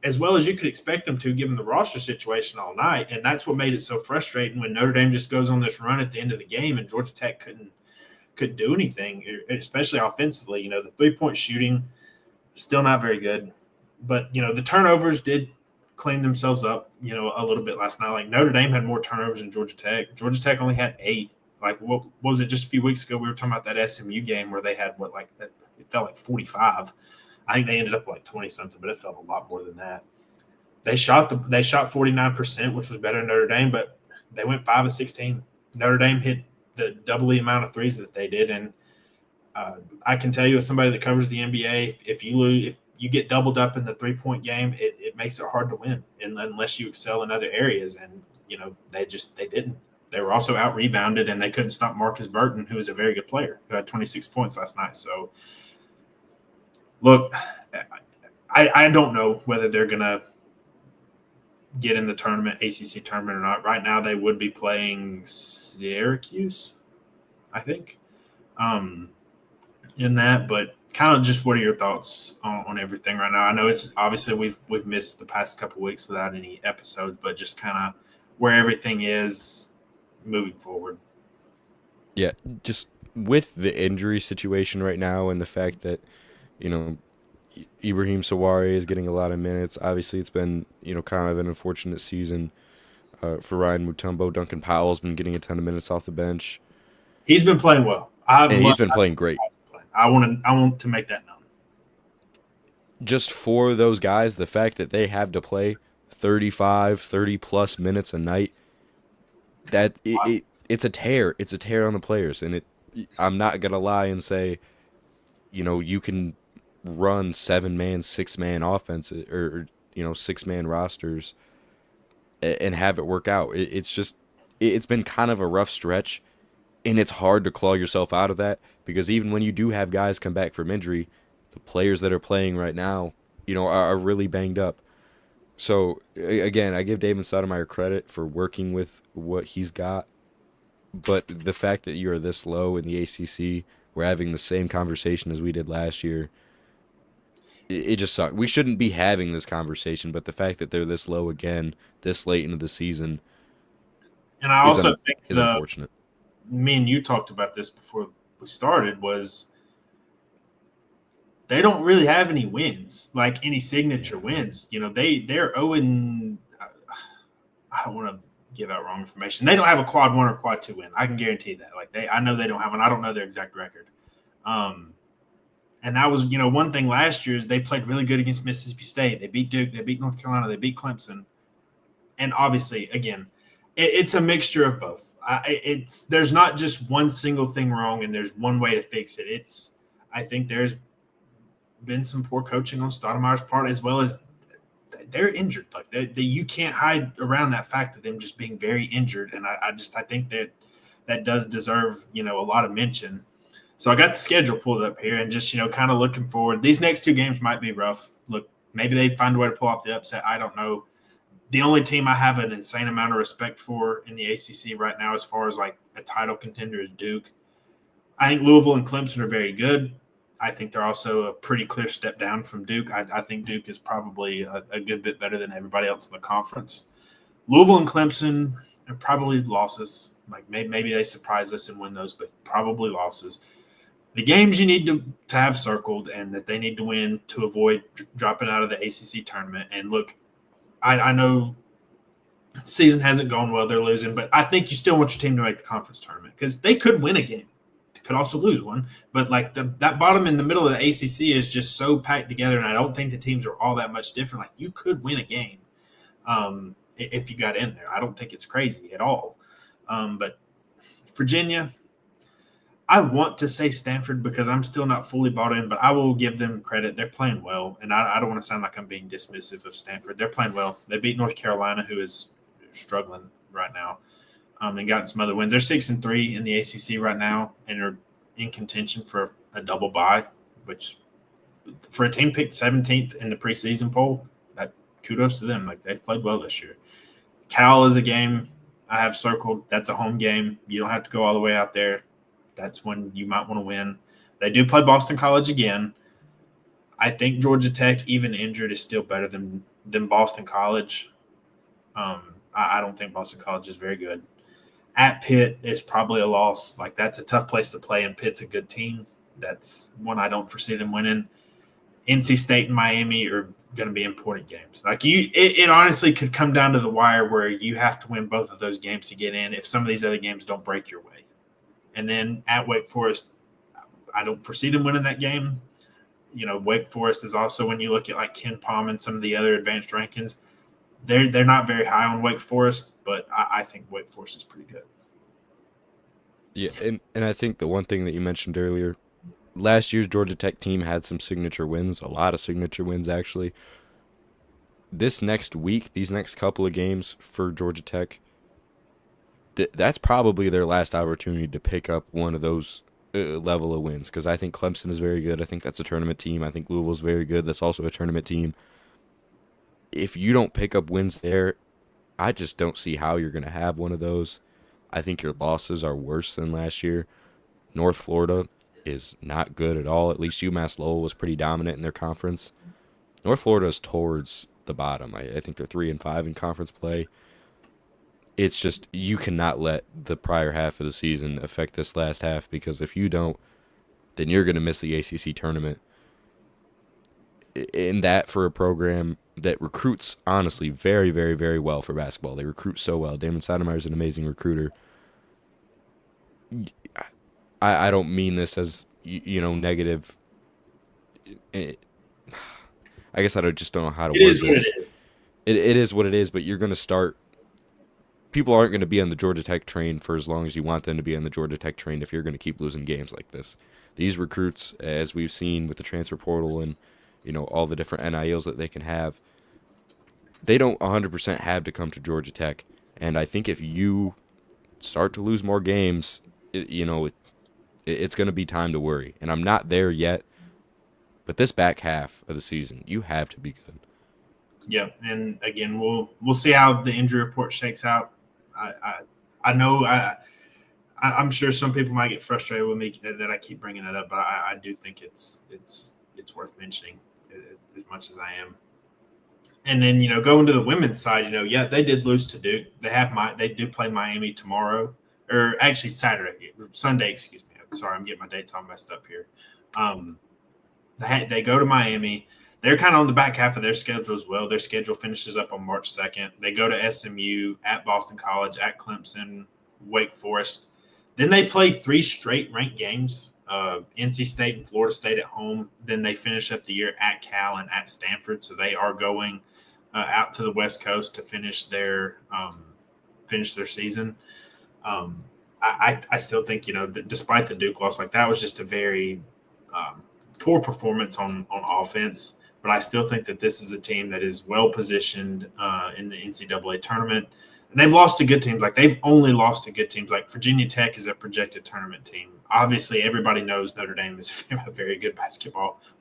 as well as you could expect them to, given the roster situation all night, and that's what made it so frustrating when Notre Dame just goes on this run at the end of the game, and Georgia Tech couldn't do anything, especially offensively. You know, the 3-point shooting still not very good. But, you know, the turnovers did clean themselves up, you know, a little bit last night. Like Notre Dame had more turnovers than Georgia Tech. Georgia Tech only had 8. Like, what was it just a few weeks ago? We were talking about that SMU game where they had it felt like 45. I think they ended up like 20-something, but it felt a lot more than that. They shot 49%, which was better than Notre Dame, but they went 5 of 16. Notre Dame hit the double the amount of threes that they did. And I can tell you, as somebody that covers the NBA, if you get doubled up in the 3-point game, it makes it hard to win, and unless you excel in other areas. And, you know, they didn't. They were also out rebounded, and they couldn't stop Marcus Burton, who is a very good player, who had 26 points last night. So, look, I don't know whether they're going to get in the tournament, ACC tournament, or not. Right now, they would be playing Syracuse, I think, in that. But kind of just what are your thoughts on everything right now? I know it's obviously we've missed the past couple of weeks without any episodes, but just kind of where everything is moving forward. Yeah, just with the injury situation right now and the fact that, you know, Ibrahim Sawari is getting a lot of minutes. Obviously, it's been, you know, kind of an unfortunate season for Ryan Mutombo. Duncan Powell's been getting a ton of minutes off the bench. He's been playing well. He's been playing great. I want to make that known. Just for those guys, the fact that they have to play 35, 30-plus minutes a night, it's a tear. It's a tear on the players. And I'm not going to lie and say, you know, you can run 7-man, 6-man offense or, you know, 6-man rosters and have it work out. It's been kind of a rough stretch, and it's hard to claw yourself out of that, because even when you do have guys come back from injury, the players that are playing right now, you know, are really banged up. So, again, I give David Stoudemire credit for working with what he's got, but the fact that you are this low in the ACC, we're having the same conversation as we did last year, it just sucks. We shouldn't be having this conversation, but the fact that they're this low again, this late into the season, and I also think is unfortunate. Me and you talked about this before we started, was they don't really have any wins, like any signature wins. You know, they're 0. I don't want to give out wrong information. They don't have a quad 1 or quad 2 win. I can guarantee that. Like I know they don't have one. I don't know their exact record. And that was, you know, one thing last year is they played really good against Mississippi State. They beat Duke. They beat North Carolina. They beat Clemson. And obviously, again, it's a mixture of both. There's not just one single thing wrong and there's one way to fix it. I think there's been some poor coaching on Stoudemire's part, as well as they're injured. Like you can't hide around that fact of them just being very injured. And I think that does deserve, you know, a lot of mention. So I got the schedule pulled up here and just, you know, kind of looking forward. These next 2 games might be rough. Look, maybe they find a way to pull off the upset. I don't know. The only team I have an insane amount of respect for in the ACC right now, as far as like a title contender, is Duke. I think Louisville and Clemson are very good. I think they're also a pretty clear step down from Duke. I think Duke is probably a good bit better than everybody else in the conference. Louisville and Clemson are probably losses. Like maybe they surprise us and win those, but probably losses. The games you need to have circled and that they need to win to avoid dropping out of the ACC tournament. And look, I know the season hasn't gone well. They're losing, but I think you still want your team to make the conference tournament, because they could win a game. They could also lose one. But like that bottom in the middle of the ACC is just so packed together, and I don't think the teams are all that much different. Like you could win a game if you got in there. I don't think it's crazy at all. But Virginia, I want to say Stanford because I'm still not fully bought in, but I will give them credit. They're playing well, and I don't want to sound like I'm being dismissive of Stanford. They're playing well. They beat North Carolina, who is struggling right now, and gotten some other wins. They're 6-3 in the ACC right now, and are in contention for a double bye, which for a team picked 17th in the preseason poll, kudos to them. Like, they've played well this year. Cal is a game I have circled. That's a home game. You don't have to go all the way out there. That's when you might want to win. They do play Boston College again. I think Georgia Tech, even injured, is still better than Boston College. I don't think Boston College is very good. At Pitt is probably a loss. Like, that's a tough place to play, and Pitt's a good team. That's one I don't foresee them winning. NC State and Miami are going to be important games. Like, it honestly could come down to the wire where you have to win both of those games to get in if some of these other games don't break your way. And then at Wake Forest, I don't foresee them winning that game. Wake Forest is also, when you look at like Ken Palm and some of the other advanced rankings, they're not very high on Wake Forest, but I think Wake Forest is pretty good. Yeah, and I think the one thing that you mentioned earlier, last year's Georgia Tech team had some signature wins, a lot of signature wins actually. This next week, these next couple of games for Georgia Tech, that's probably their last opportunity to pick up one of those level of wins, because I think Clemson is very good. I think that's a tournament team. I think Louisville's very good. That's also a tournament team. If you don't pick up wins there, I just don't see how you're going to have one of those. I think your losses are worse than last year. North Florida is not good at all. At least UMass Lowell was pretty dominant in their conference. North Florida is towards the bottom. I think they're 3-5 in conference play. It's just, you cannot let the prior half of the season affect this last half, because if you don't, then you're going to miss the ACC tournament. In that, for a program that recruits, honestly, very, very, very well for basketball. They recruit so well. Damon Stoudemire is an amazing recruiter. I don't mean this as, negative. I guess just don't know how to word this. It is what it is. It is what it is, but you're going to start. People aren't going to be on the Georgia Tech train for as long as you want them to be on the Georgia Tech train if you're going to keep losing games like this. These recruits, as we've seen with the transfer portal and all the different NILs that they can have, they don't 100% have to come to Georgia Tech. And I think if you start to lose more games, it's going to be time to worry. And I'm not there yet, but this back half of the season, you have to be good. Yeah, and again, we'll see how the injury report shakes out. I know I'm sure some people might get frustrated with me that I keep bringing it up, but I do think it's worth mentioning as much as I am. And then going to the women's side, they did lose to Duke. They do play Miami tomorrow, or actually Sunday. Excuse me. Sorry, I'm getting my dates all messed up here. They go to Miami. They're kind of on the back half of their schedule as well. Their schedule finishes up on March 2nd. They go to SMU, at Boston College, at Clemson, Wake Forest. Then they play 3 straight ranked games, NC State and Florida State at home. Then they finish up the year at Cal and at Stanford. So they are going out to the West Coast to finish their season. I still think, despite the Duke loss, like, that was just a very poor performance on offense. But I still think that this is a team that is well positioned in the NCAA tournament. And they've lost to good teams. Like, they've only lost to good teams. Like, Virginia Tech is a projected tournament team. Obviously, everybody knows Notre Dame is a very good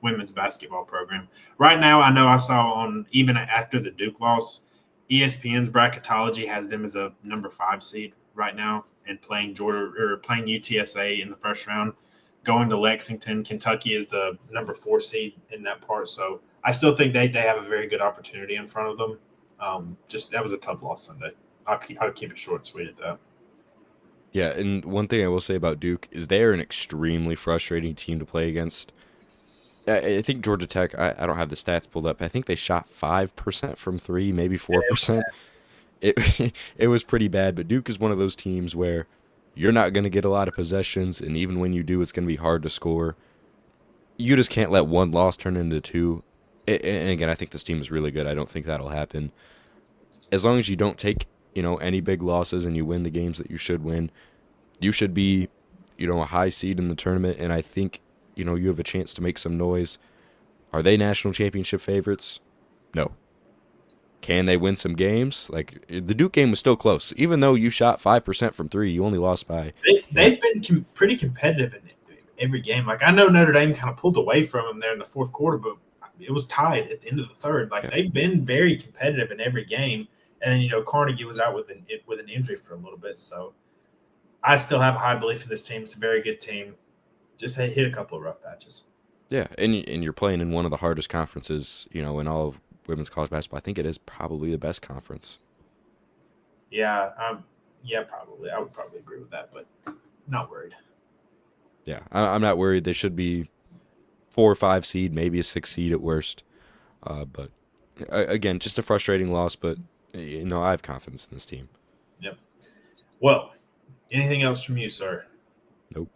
women's basketball program. Right now, I know I saw even after the Duke loss, ESPN's bracketology has them as a number 5 seed right now, and playing UTSA in the first round. Going to Lexington, Kentucky is the number 4 seed in that part. So I still think they have a very good opportunity in front of them. That was a tough loss Sunday. I'll keep it short and sweet at that. Yeah, and one thing I will say about Duke is they're an extremely frustrating team to play against. I think Georgia Tech, I don't have the stats pulled up. I think they shot 5% from 3, maybe 4%. It was pretty bad, but Duke is one of those teams where you're not going to get a lot of possessions, and even when you do, it's going to be hard to score. You just can't let one loss turn into 2. And again, I think this team is really good. I don't think that'll happen. As long as you don't take, any big losses and you win the games that you should win, you should be, a high seed in the tournament, and I think, you have a chance to make some noise. Are they national championship favorites? No. Can they win some games? Like, the Duke game was still close. Even though you shot 5% from 3, you only lost by... They've been pretty competitive in every game. Like, I know Notre Dame kind of pulled away from them there in the fourth quarter, but it was tied at the end of the third. Like Yeah. they've been very competitive in every game. And then, Carnegie was out with an injury for a little bit. So I still have a high belief in this team. It's a very good team. Just hit a couple of rough patches. Yeah, and you're playing in one of the hardest conferences, in all of women's college basketball. I think it is probably the best conference. Yeah, probably. I would probably agree with that, but not worried. Yeah, I'm not worried. They should be 4 or 5 seed, maybe a 6 seed at worst. But again, just a frustrating loss. But I have confidence in this team. Yep. Well, anything else from you, sir? Nope.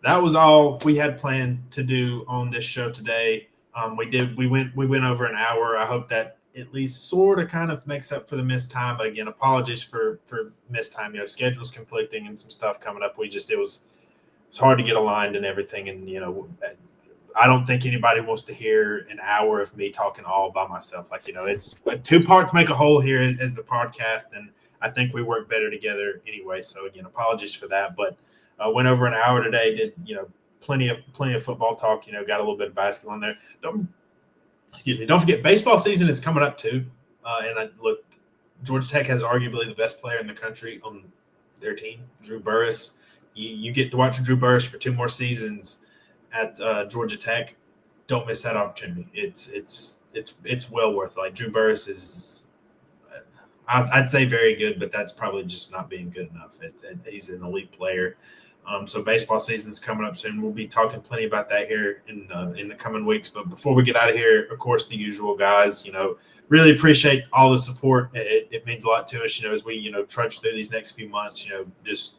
That was all we had planned to do on this show today. We went over an hour. I hope that at least sort of kind of makes up for the missed time. But again, apologies for missed time. Schedules conflicting and some stuff coming up. It was hard to get aligned and everything. And I don't think anybody wants to hear an hour of me talking all by myself. It's 2 parts make a whole here as the podcast, and I think we work better together anyway. So again, apologies for that, but went over an hour today. Did plenty of football talk. Got a little bit of basketball in there. Don't forget, baseball season is coming up too. And Georgia Tech has arguably the best player in the country on their team, Drew Burris. You get to watch Drew Burris for 2 more seasons at Georgia Tech. Don't miss that opportunity. It's well worth it. Like, Drew Burris is, I'd say, very good, but that's probably just not being good enough. He's an elite player. So baseball season's coming up soon. We'll be talking plenty about that here in the coming weeks. But before we get out of here, of course, the usual, guys, really appreciate all the support. It means a lot to us, as we, trudge through these next few months, just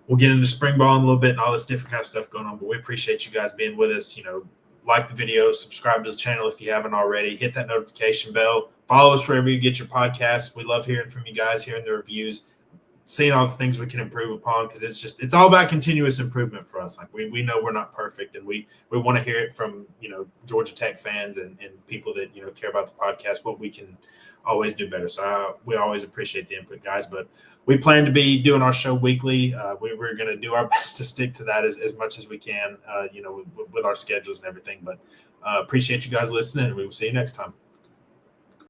we'll get into spring ball in a little bit and all this different kind of stuff going on. But we appreciate you guys being with us. Like the video, subscribe to the channel if you haven't already, hit that notification bell, follow us wherever you get your podcasts. We love hearing from you guys, hearing the reviews, seeing all the things we can improve upon, because it's all about continuous improvement for us. Like, we know we're not perfect, and we want to hear it from Georgia Tech fans and people that care about the podcast, what we can always do better. So we always appreciate the input, guys. But we plan to be doing our show weekly. We're going to do our best to stick to that as much as we can, with our schedules and everything. But appreciate you guys listening, and we will see you next time.